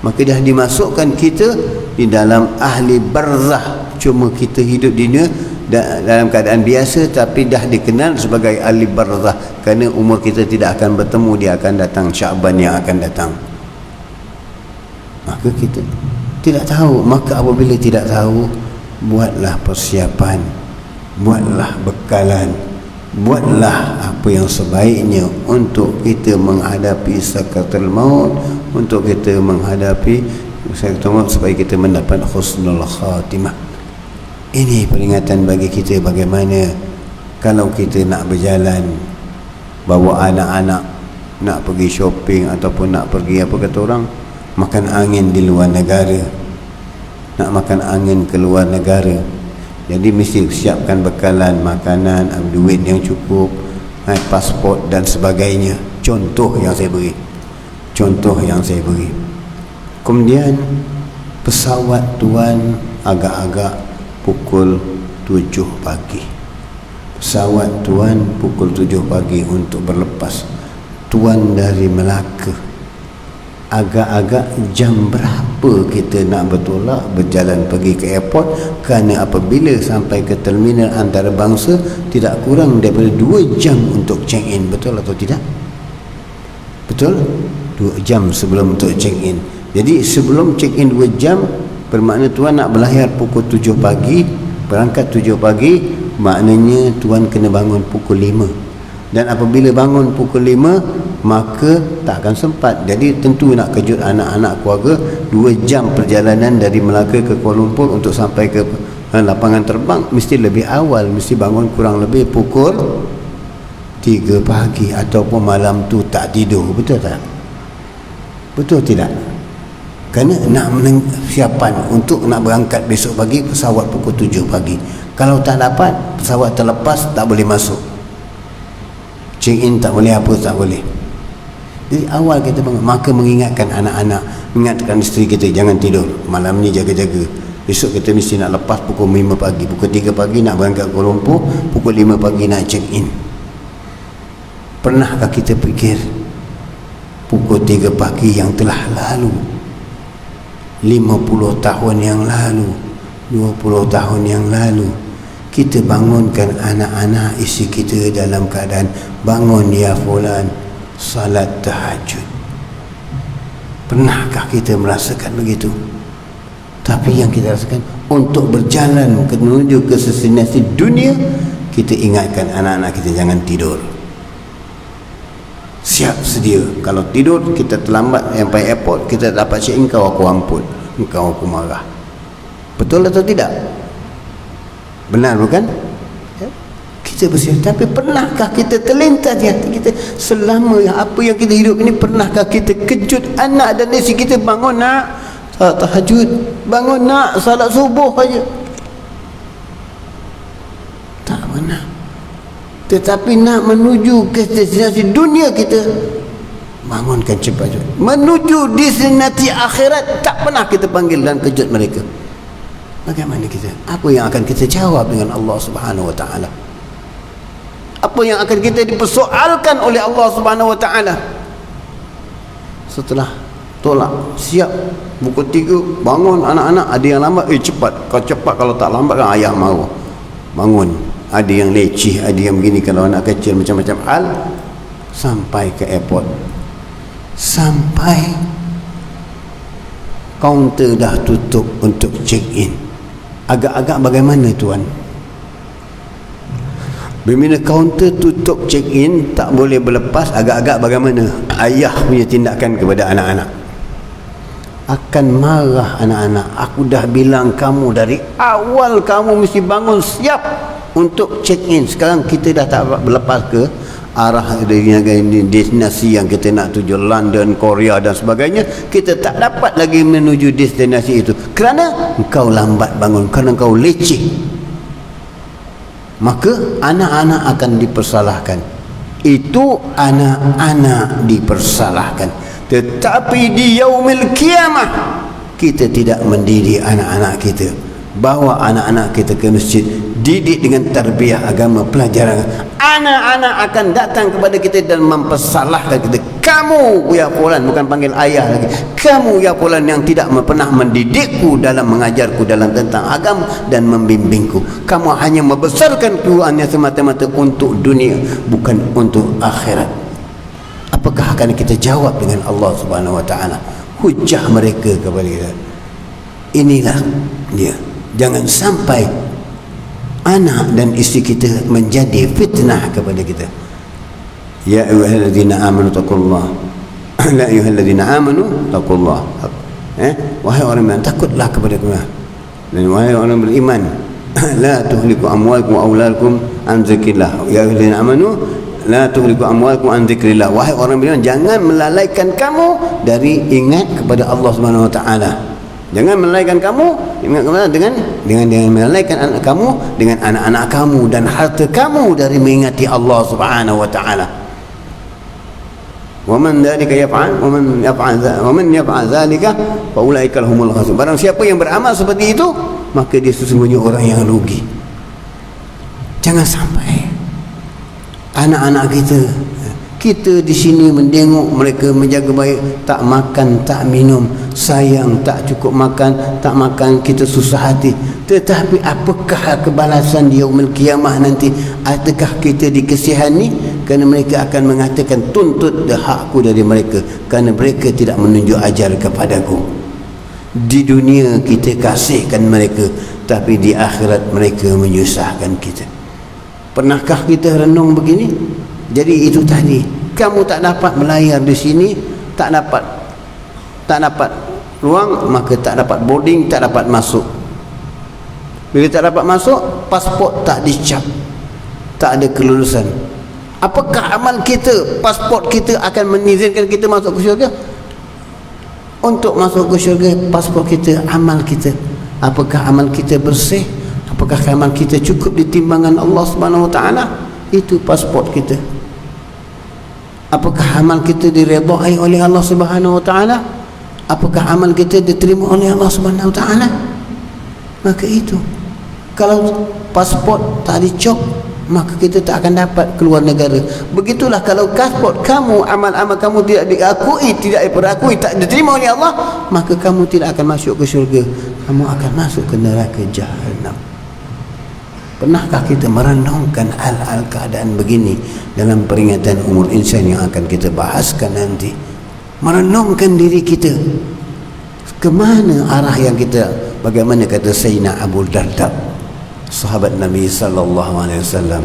Speaker 1: maka dah dimasukkan kita di dalam ahli barzakh. Cuma kita hidup di dunia dalam keadaan biasa, tapi dah dikenal sebagai ahli barzakh, kerana umur kita tidak akan bertemu, dia akan datang Syaban yang akan datang. Maka kita tidak tahu. Maka apabila tidak tahu, buatlah persiapan, buatlah bekalan, buatlah apa yang sebaiknya untuk kita menghadapi sakaratul maut, untuk kita menghadapi sakaratul maut supaya kita mendapat husnul khatimah. Ini peringatan bagi kita bagaimana kalau kita nak berjalan, bawa anak-anak nak pergi shopping ataupun nak pergi apa kata orang, makan angin di luar negara, nak makan angin ke luar negara. Jadi mesti siapkan bekalan, makanan, duit yang cukup, pasport dan sebagainya. Contoh yang saya beri. Kemudian pesawat tuan agak-agak pukul 7 pagi. Pesawat tuan pukul 7 pagi untuk berlepas. Tuan dari Melaka. Agak-agak jam berapa kita nak bertolak, berjalan pergi ke airport, kerana apabila sampai ke terminal antarabangsa tidak kurang daripada 2 jam untuk check in. Betul atau tidak? Betul? 2 jam sebelum untuk check in. Jadi sebelum check in 2 jam, bermakna tuan nak berlayar pukul 7 pagi, berangkat 7 pagi, maknanya tuan kena bangun pukul 5. Dan apabila bangun pukul 5, maka tak akan sempat. Jadi tentu nak kejut anak-anak keluarga, 2 jam perjalanan dari Melaka ke Kuala Lumpur untuk sampai ke lapangan terbang, mesti lebih awal, mesti bangun kurang lebih pukul 3 pagi ataupun malam tu tak tidur. Betul tak? Betul tidak? Kerana nak siapan untuk nak berangkat besok pagi, pesawat pukul 7 pagi. Kalau tak dapat, pesawat terlepas, tak boleh masuk, check in tak boleh, apa tak boleh. Jadi awal kita bangun, maka mengingatkan anak-anak, mengingatkan isteri kita, jangan tidur malam ni, jaga-jaga. Besok kita mesti nak lepas pukul 5 pagi, pukul 3 pagi nak berangkat Kuala Lumpur, pukul 5 pagi nak check in. Pernahkah kita fikir pukul 3 pagi yang telah lalu, 50 tahun yang lalu, 20 tahun yang lalu, kita bangunkan anak-anak isi kita dalam keadaan bangun ya fulan, salat tahajud. Pernahkah kita merasakan begitu? Tapi yang kita rasakan untuk berjalan menuju ke destinasi dunia, kita ingatkan anak-anak kita jangan tidur. Siap sedia, kalau tidur kita terlambat sampai airport, kita dapat check in, kau aku ampun, engkau aku marah. Betul atau tidak? Benar bukan? Kita kita bersiap. Tapi pernahkah kita terlintas di hati kita selama apa yang kita hidup ini, pernahkah kita kejut anak dan isteri kita, bangun nak salat tahajud, bangun nak salat subuh aja? Tak pernah. Tetapi nak menuju ke destinasi dunia kita, bangunkan cepat. Menuju destinasi akhirat, tak pernah kita panggil dan kejut mereka. Bagaimana kita? Apa yang akan kita jawab dengan Allah Subhanahu Wa Taala? Apa yang akan kita dipersoalkan oleh Allah Subhanahu Wa Taala? Setelah tolak, siap pukul 3 bangun anak-anak, ada yang lambat, cepat. Kau cepat, kalau tak lambat kan ayah mahu. Bangun. Ada yang leceh, ada yang begini. Kalau anak kecil macam-macam hal. Sampai ke airport, sampai kaunter dah tutup untuk check in. Agak-agak bagaimana tuan? Bila kaunter tutup check in, tak boleh berlepas, agak-agak bagaimana ayah punya tindakan kepada anak-anak? Akan marah anak-anak. Aku dah bilang kamu dari awal, kamu mesti bangun siap untuk check in. Sekarang kita dah tak berlepas ke arah destinasi yang kita nak tuju, London, Korea dan sebagainya. Kita tak dapat lagi menuju destinasi itu kerana engkau lambat bangun, kerana engkau leceh. Maka anak-anak akan dipersalahkan. Itu anak-anak dipersalahkan. Tetapi di yaumil kiamah, kita tidak mendidik anak-anak kita, bawa anak-anak kita ke masjid, didik dengan tarbiyah agama, pelajaran. Anak-anak akan datang kepada kita dan mempersalahkan kita. Kamu ya fulan, bukan panggil ayah lagi. Kamu ya fulan yang tidak pernah mendidikku dalam mengajarku dalam tentang agama dan membimbingku. Kamu hanya membesarkanku hanya semata-mata untuk dunia, bukan untuk akhirat. Apakah akan kita jawab dengan Allah Subhanahu Wa Taala? Hujah mereka kepada kita. Inilah dia. Jangan sampai anak dan isteri kita menjadi fitnah kepada kita. Ya ayyuhalladzina amanu taqullah. La ayyuhalladzina amanu taqullah. Wahai orang yang takutlah kepada Allah. Dan wahai orang beriman, la tuhliku amwalakum wa auladukum an dzikrillah. Ya ayyuhalladzina amanu la tuhliku amwalakum an dzikrillah. Wahai orang beriman, jangan melalaikan kamu dari ingat kepada Allah Subhanahu Wa Taala. Jangan melalaikan kamu dengan melalaikan anak kamu, dengan anak-anak kamu dan harta kamu dari mengingati Allah Subhanahu Wa Taala. Wa man dzalika yaf'al wa man yaf'al dzalika fa ulaika humul khasirun. Barang siapa yang beramal seperti itu, maka dia sesungguhnya orang yang rugi. Jangan sampai anak-anak kita di sini menengok mereka menjaga baik, tak makan, tak minum, sayang, tak cukup makan, tak makan, kita susah hati. Tetapi apakah kebalasan di yaumil kiamah nanti? Adakah kita dikasihani? Kerana mereka akan mengatakan, tuntut hakku dari mereka, kerana mereka tidak menunjuk ajar kepadaku. Di dunia kita kasihkan mereka, tapi di akhirat mereka menyusahkan kita. Pernahkah kita renung begini? Jadi itu tadi, kamu tak dapat melayar di sini, tak dapat ruang, maka tak dapat boarding, tak dapat masuk. Bila tak dapat masuk, pasport tak dicap, tak ada kelulusan. Apakah amal kita, pasport kita akan mengizinkan kita masuk ke syurga? Untuk masuk ke syurga, pasport kita, amal kita, apakah amal kita bersih? Apakah amal kita cukup di timbangan Allah Subhanahu Wa Taala? Itu pasport kita. Apakah amal kita diredai oleh Allah Subhanahu Wa Taala? Apakah amal kita diterima oleh Allah Subhanahu Wa Taala? Maka itu, kalau pasport tak dicop, maka kita tak akan dapat keluar negara. Begitulah kalau pasport kamu, amal-amal kamu tidak diakui, tidak diperakui, tak diterima oleh Allah, maka kamu tidak akan masuk ke syurga, kamu akan masuk ke neraka Jahannam. Pernahkah kita merenungkan hal-hal keadaan begini dalam peringatan umur insan yang akan kita bahaskan nanti? Merenungkan diri kita, ke mana arah yang kita, bagaimana kata Sayyidina Abu Darda, sahabat Nabi SAW,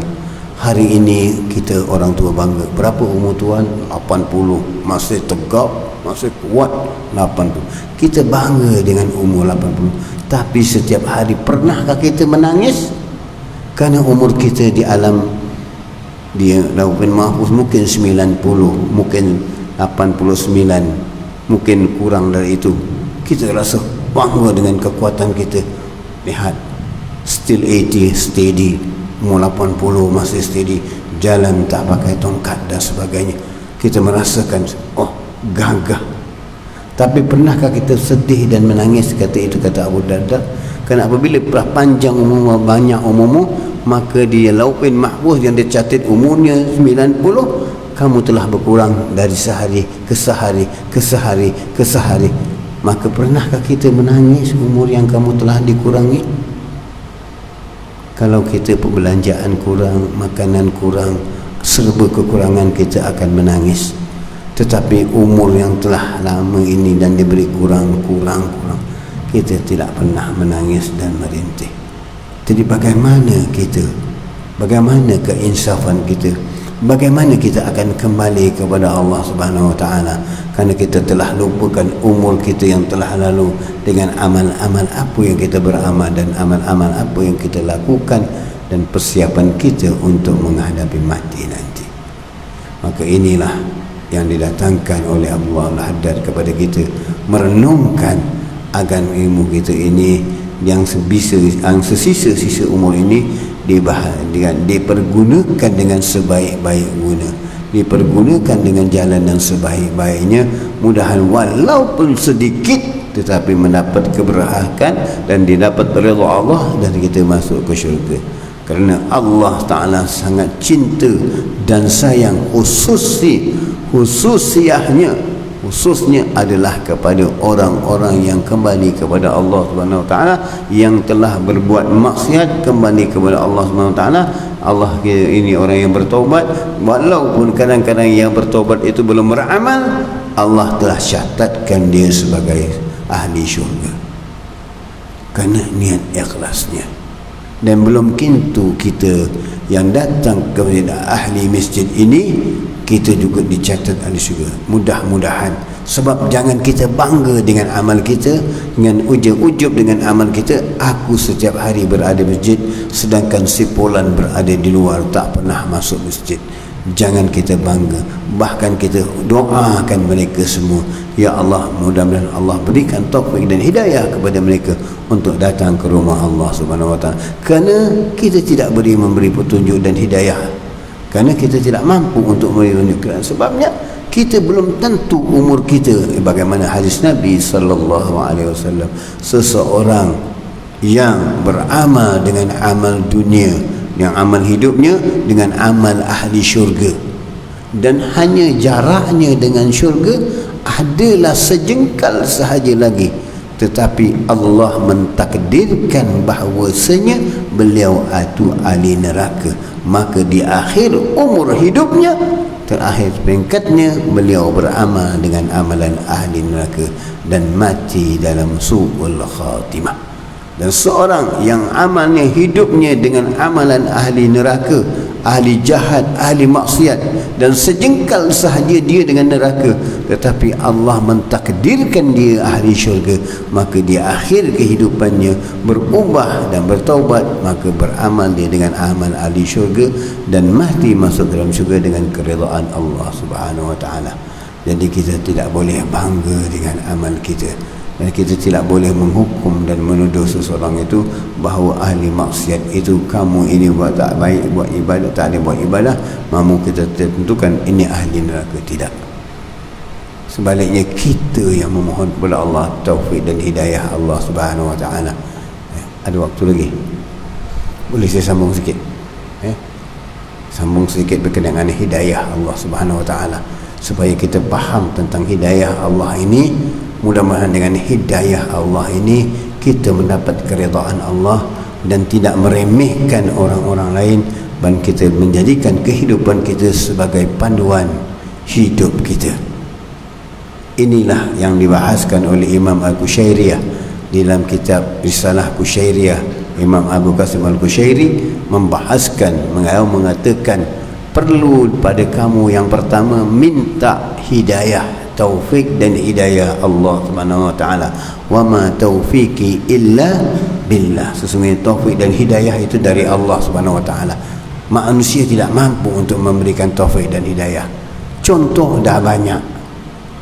Speaker 1: hari ini kita orang tua bangga. Berapa umur tuan? 80. Masih tegak, masih kuat. 80. Kita bangga dengan umur 80. Tapi setiap hari pernahkah kita menangis? Kerana umur kita di alam Dia lauhul mahfuz mungkin 90, mungkin 89, mungkin kurang dari itu. Kita rasa bangga dengan kekuatan kita. Lihat, still 80 steady, umur 80 masih steady, jalan tak pakai tongkat dan sebagainya. Kita merasakan gagah. Tapi pernahkah kita sedih dan menangis? Kata Abu Darda. Kerana apabila panjang umur, banyak umurmu, maka dia lauhul mahfuz yang dicatat umurnya 90, kamu telah berkurang dari sehari ke sehari ke sehari ke sehari. Maka pernahkah kita menangis umur yang kamu telah dikurangi? Kalau kita perbelanjaan kurang, makanan kurang, serba kekurangan, kita akan menangis. Tetapi umur yang telah lama ini dan diberi kurang, kita tidak pernah menangis dan merintih. Jadi bagaimana kita, bagaimana keinsafan kita, bagaimana kita akan kembali kepada Allah Subhanahu Wa Taala, kerana kita telah lupakan umur kita yang telah lalu dengan amal-amal apa yang kita beramal dan amal-amal apa yang kita lakukan dan persiapan kita untuk menghadapi mati nanti. Maka inilah yang didatangkan oleh Allah Al-Haddad kepada kita, merenungkan agar ilmu kita ini yang sesisa-sisa umur ini dipergunakan dengan sebaik-baik guna, dipergunakan dengan jalan yang sebaik-baiknya. Mudahan walaupun sedikit tetapi mendapat keberkahan dan didapat redha Allah dan kita masuk ke syurga. Kerana Allah Ta'ala sangat cinta dan sayang, khususnya adalah kepada orang-orang yang kembali kepada Allah Subhanahu Wa Taala, yang telah berbuat maksiat kembali kepada Allah Subhanahu Wa Taala. Allah ini orang yang bertaubat, walaupun kadang-kadang yang bertaubat itu belum beramal, Allah telah syatatkan dia sebagai ahli syurga kerana niat ikhlasnya. Dan belum tentu kita yang datang kepada ahli masjid ini kita juga dicatat ahli syurga. Mudah-mudahan. Sebab jangan kita bangga dengan amal kita, dengan ujub-ujub dengan amal kita. Aku setiap hari berada di masjid, sedangkan si Fulan berada di luar tak pernah masuk masjid. Jangan kita bangga. Bahkan kita doakan mereka semua, ya Allah, mudah-mudahan Allah berikan taufik dan hidayah kepada mereka untuk datang ke rumah Allah Subhanahu Wa Taala. Kerana kita tidak memberi petunjuk dan hidayah, kerana kita tidak mampu untuk menunjukkan. Sebabnya kita belum tentu umur kita. Bagaimana hadis Nabi sallallahu alaihi wasallam, seseorang yang beramal dengan amal dunia, yang amal hidupnya dengan amal ahli syurga, dan hanya jaraknya dengan syurga adalah sejengkal sahaja lagi, tetapi Allah mentakdirkan bahawasanya beliau itu ahli neraka. Maka di akhir umur hidupnya, terakhir peringkatnya, beliau beramal dengan amalan ahli neraka dan mati dalam su'ul khatimah. Dan seorang yang amalnya hidupnya dengan amalan ahli neraka, ahli jahat, ahli maksiat, dan sejengkal sahaja dia dengan neraka, tetapi Allah mentakdirkan dia ahli syurga, maka di akhir kehidupannya berubah dan bertaubat, maka beramal dia dengan amal ahli syurga dan mati masuk dalam syurga dengan keridhaan Allah Subhanahu Wa Taala. Jadi kita tidak boleh bangga dengan amal kita, dan kita tidak boleh menghukum dan menuduh seseorang itu bahawa ahli maksiat itu, kamu ini buat tak baik, buat ibadah tak ada buat ibadah, mamu kita tentukan ini ahli neraka. Tidak. Sebaliknya kita yang memohon kepada Allah taufik dan hidayah Allah Subhanahu Wa Taala. Ada waktu lagi? Boleh saya sambung sikit? Sambung sedikit berkenaan dengan hidayah Allah Subhanahu Wa Taala, supaya kita faham tentang hidayah Allah ini. Mudah-mudahan dengan hidayah Allah ini kita mendapat keridhaan Allah dan tidak meremehkan orang-orang lain, dan kita menjadikan kehidupan kita sebagai panduan hidup kita. Inilah yang dibahaskan oleh Imam Al-Qushairiyah di dalam kitab Risalah Qushairiyah. Imam Abu Qasim Al-Qushairi membahaskan, mengatakan perlu pada kamu yang pertama minta hidayah, taufik dan hidayah Allah Subhanahu Wa Taala. Wa ma taufiqi illa billah. Sesungguhnya taufik dan hidayah itu dari Allah Subhanahu Wa Taala. manusia tidak mampu untuk memberikan taufik dan hidayah. Contoh dah banyak,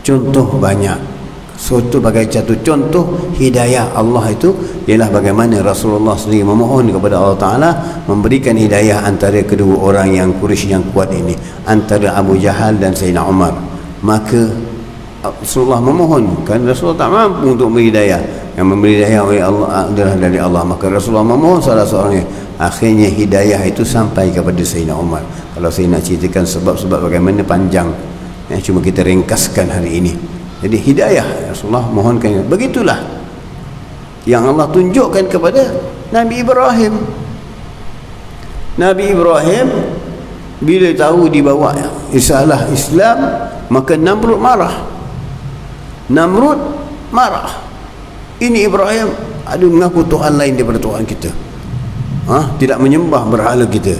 Speaker 1: contoh banyak. Suatu bagai satu contoh hidayah Allah itu ialah bagaimana Rasulullah sendiri memohon kepada Allah Ta'ala memberikan hidayah antara kedua orang yang Quraisy yang kuat ini, antara Abu Jahal dan Sayyidina Umar. Maka Rasulullah memohon, kerana Rasulullah tak mampu untuk memberi hidayah. Yang memberi hidayah oleh Allah adalah dari Allah. Maka Rasulullah memohon salah seorangnya. Akhirnya hidayah itu sampai kepada Sayyidina Umar. Kalau saya nak ceritakan sebab-sebab bagaimana panjang, cuma kita ringkaskan hari ini. Jadi hidayah Rasulullah mohonkan. Begitulah yang Allah tunjukkan kepada Nabi Ibrahim. Nabi Ibrahim bila tahu dibawa risalah Islam, maka Namrud marah. Namrud marah. Ini Ibrahim ada mengaku Tuhan lain daripada Tuhan kita, tidak menyembah berhala kita.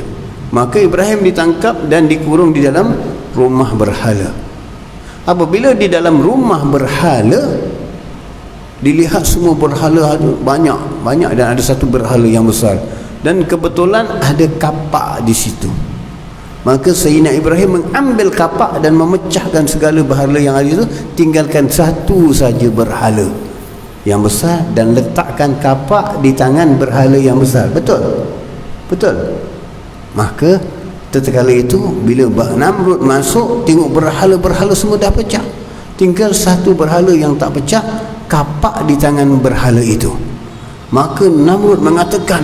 Speaker 1: Maka Ibrahim ditangkap dan dikurung di dalam rumah berhala. Apabila di dalam rumah berhala dilihat semua berhala banyak dan ada satu berhala yang besar, dan kebetulan ada kapak di situ. Maka Sayyidina Ibrahim mengambil kapak dan memecahkan segala berhala yang ada itu, tinggalkan satu saja berhala yang besar dan letakkan kapak di tangan berhala yang besar. Betul? Maka tatkala itu bila Namrud masuk, tengok berhala-berhala semua dah pecah, tinggal satu berhala yang tak pecah, kapak di tangan berhala itu. Maka Namrud mengatakan,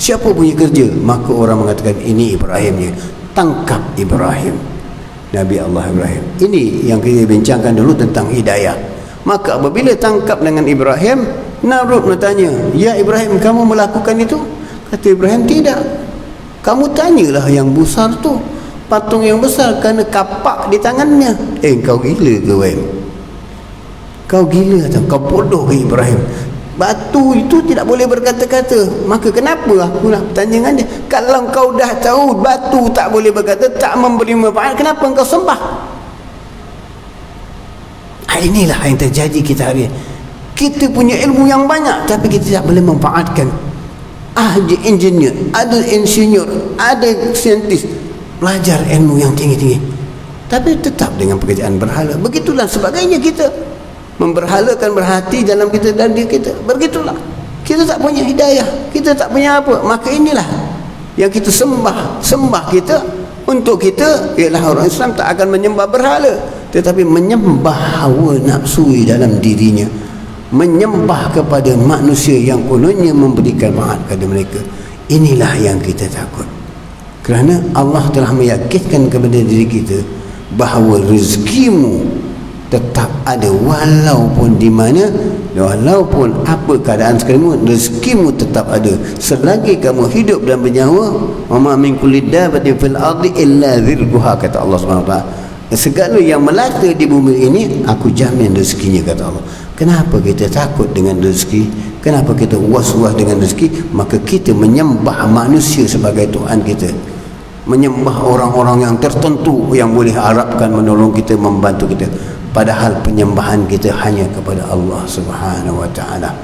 Speaker 1: siapa punya kerja? Maka orang mengatakan, ini Ibrahimnya. Tangkap Ibrahim, Nabi Allah Ibrahim. Ini yang kita bincangkan dulu tentang hidayah. Maka apabila tangkap dengan Ibrahim, Namrud bertanya, ya Ibrahim, kamu melakukan itu? Kata Ibrahim, tidak. Kamu tanyalah yang besar tu, patung yang besar, kerana kapak di tangannya. Kau gila ke Ibrahim? Kau gila atau kau bodoh ke Ibrahim? Batu itu tidak boleh berkata-kata. Maka kenapa aku nak bertanya dengan dia? Kalau kau dah tahu batu tak boleh berkata, tak memberi manfaat, kenapa engkau sembah? Inilah yang terjadi kita hari ini. Kita punya ilmu yang banyak, tapi kita tak boleh memanfaatkan. Ada engineer, ada insinyur, ada saintis, belajar ilmu yang tinggi-tinggi, tapi tetap dengan pekerjaan berhala. Begitulah sebagainya kita memberhalakan berhati dalam kita dan diri kita. Begitulah kita tak punya hidayah, kita tak punya apa. Maka inilah yang kita sembah kita untuk kita, ialah orang Islam tak akan menyembah berhala, tetapi menyembah hawa nafsu dalam dirinya, menyembah kepada manusia yang kononnya memberikan manfaat kepada mereka. Inilah yang kita takut, kerana Allah telah meyakinkan kepada diri kita bahawa rezekimu tetap ada, walaupun di mana, walaupun apa keadaan sekalipun, rezekimu tetap ada selagi kamu hidup dan bernyawa. Wa ma min kulli dabbatin fil ardi illa rizquha, kata Allah SWT. Segala yang melata di bumi ini aku jamin rezekinya, kata Allah. Kenapa kita takut dengan rezeki? Kenapa kita was-was dengan rezeki? Maka kita menyembah manusia sebagai Tuhan kita, menyembah orang-orang yang tertentu yang boleh harapkan menolong kita, membantu kita, padahal penyembahan kita hanya kepada Allah Subhanahu wa ta'ala.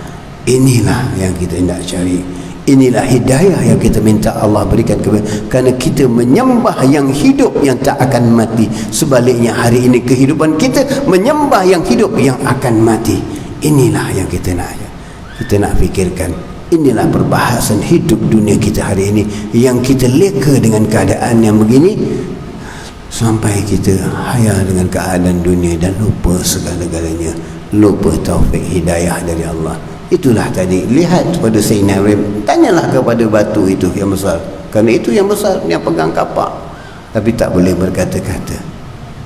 Speaker 1: Inilah yang kita nak cari. Inilah hidayah yang kita minta Allah berikan kepada, kerana kita menyembah yang hidup yang tak akan mati. Sebaliknya hari ini kehidupan kita menyembah yang hidup yang akan mati. Inilah yang kita nak fikirkan. Inilah perbahasan hidup dunia kita hari ini, yang kita leka dengan keadaan yang begini, sampai kita hayal dengan keadaan dunia dan lupa segala-galanya, lupa taufik hidayah dari Allah. Itulah tadi, lihat kepada Sayyidina Ibrahim, tanyalah kepada batu itu yang besar, kerana itu yang besar yang pegang kapak, tapi tak boleh berkata-kata.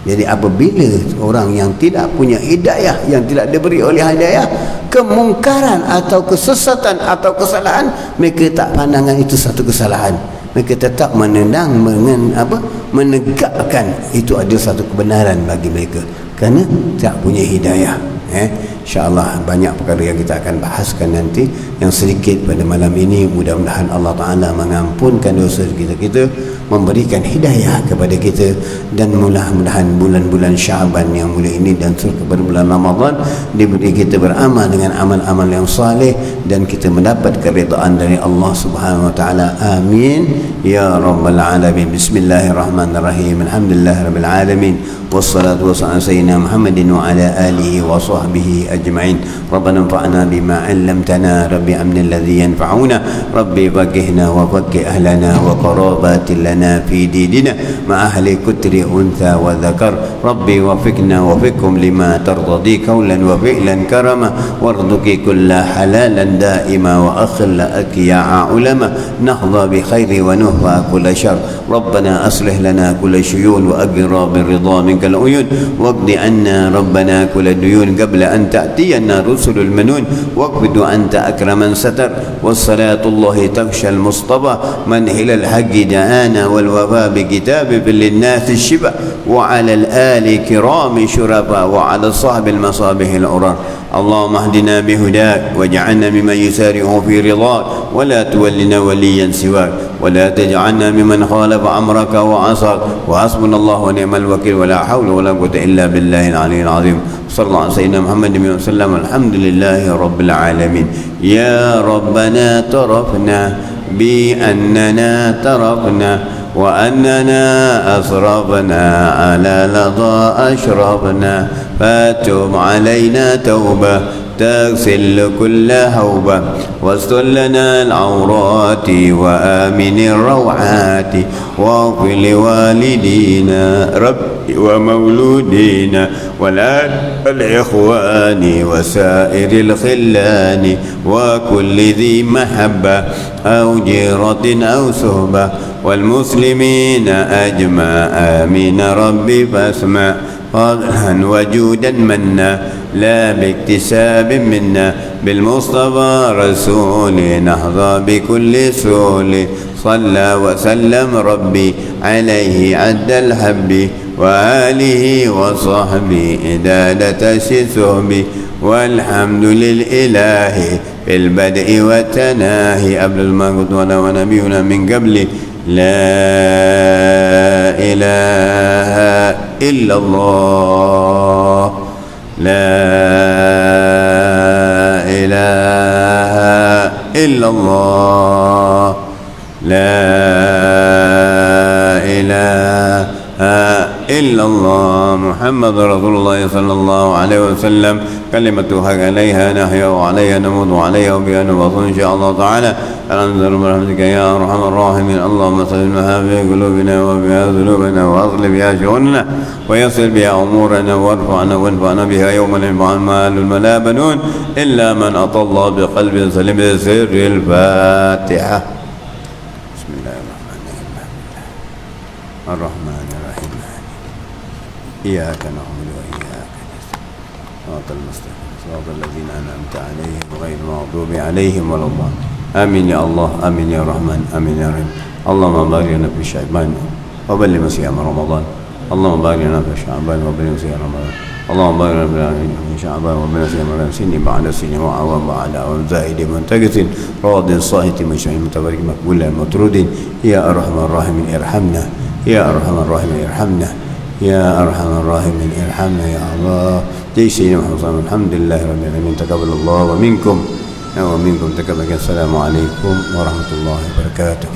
Speaker 1: Jadi apabila orang yang tidak punya hidayah, yang tidak diberi oleh hidayah, kemungkaran atau kesesatan atau kesalahan, mereka tak pandangan itu satu kesalahan, mereka tetap menegakkan itu adalah satu kebenaran bagi mereka, kerana tak punya hidayah. InsyaAllah banyak perkara yang kita akan bahaskan nanti. Yang sedikit pada malam ini, mudah-mudahan Allah Ta'ala mengampunkan dosa kita, memberikan hidayah kepada kita, dan mudah-mudahan bulan-bulan Syaban yang mulia ini dan kepada bulan Ramadan diberi kita beramal dengan amal-amal yang saleh dan kita mendapat keridaan dari Allah Subhanahu wa taala. Amin ya rabbal alamin. Bismillahirrahmanirrahim. Alhamdulillahirabbil alamin. Wassalatu wassalamu ala sayyidina Muhammadin wa ala alihi wa sahbihi ajma'in. Rabbana anfa'na bima 'allamtana, rabbi amnil ladzi yanfa'una, rabbi faqihna wa faqih ahlana wa qarabatil lana fi dinina ma ahli kutri untha wa dhakar. Rabbi wafiqna wafiqhum lima tardadi qawlan wa fi'lan karama warzuqi kulla halalan daima wa akhilla akiya ulama nahdha bi khairi wa nuhfa kulla syar. Rabbana aslih lana kulla syuyun wa aghra bir ridha minkal uyun waqdi anna rabbana kulla duyun qabla an ta'tiyana rusulul manun waqbidu anta akraman satar. Wassalatullahi taghshal mustafa man hilal haqqi da'ana wal wafa bi kitabi fil linnas shiba wa 'ala al ali kirami syurafa wa 'ala sahbil masabihil urar. Allahumma hdina bihudak waj'alna mimman yusari'u fi ridhak wa la tuwallina waliyan siwak wa la taj'alna mimman khalafa amraka wa 'asak wa hasbunallahu wa ni'mal wakeel wa la hawla wa la quwwata illa billahil 'aliyyil 'azim. Sallallahu alaihi sayyidina Muhammadin wa sallam. Alhamdulillahi rabbil alamin. Ya rabbana tarafna bi annana tarafna وأننا أسرفنا على لظى أشرفنا فتب علينا توبة تغسل كل هوبة واستر لنا العورات وآمن الروعات واغفر لوالدينا رب ومولودينا ولا الإخوان وسائر الخلان وكل ذي محبة أو جيرة أو صحبة والمسلمين أجمع آمين ربي فاسمع فضلا وجودا منا لا باكتساب منا بالمصطفى رسول نهضى بكل سول صلى وسلم ربي عليه عد الحب وآله وصحبه إدادة الشسوب والحمد للإله في البدء والتناهي قبل الموت ونبينا من قبله. لا إله إلا الله لا إله إلا الله لا إله إلا الله محمد رسول الله صلى الله عليه وسلم. كلمة حق عليها نحيا وعليها نموت وعليها وبها نبعث إن شاء الله تعالى. أنزل برحمتك يا أرحم الراحمين. اللهم سلمها في قلوبنا وبها ذنوبنا وأصلح بها شؤوننا ويسر بها أمورنا وانفعنا بها يوم ينفع المال الملا بنون إلا من أتى الله بقلب سليم. بسر الفاتحة. بسم الله الرحمن الرحيم. الرحمن الرحيم إياك نعبد وإياك نستعين صراط المستقيم صراط الذين أنعمت عليهم غير المغضوب عليهم ولا الضالين. آمين يا الله آمين يا رحمن آمين يا رحيم. اللهم بارك لنا في شعبان وبلغ صيام رمضان. اللهم بارك لنا في شعبان وبلغ صيام رمضان. اللهم بارك لنا في شعبان وبلغ صيام رمضان. سني بعد سني وعوام بعد عوام زائد منتقص راض صاهت مشاهد متبارك مقبول مطرود. يا أرحم الراحمين ارحمنا يا أرحم الراحمين ارحمنا يا أرحم الراحمين ارحمنا يا الله. جي سيدنا محمد صلى الله عليه وسلم. الحمد لله رب العالمين. تقبل الله ومنكم تقبل. السلام عليكم ورحمة الله وبركاته.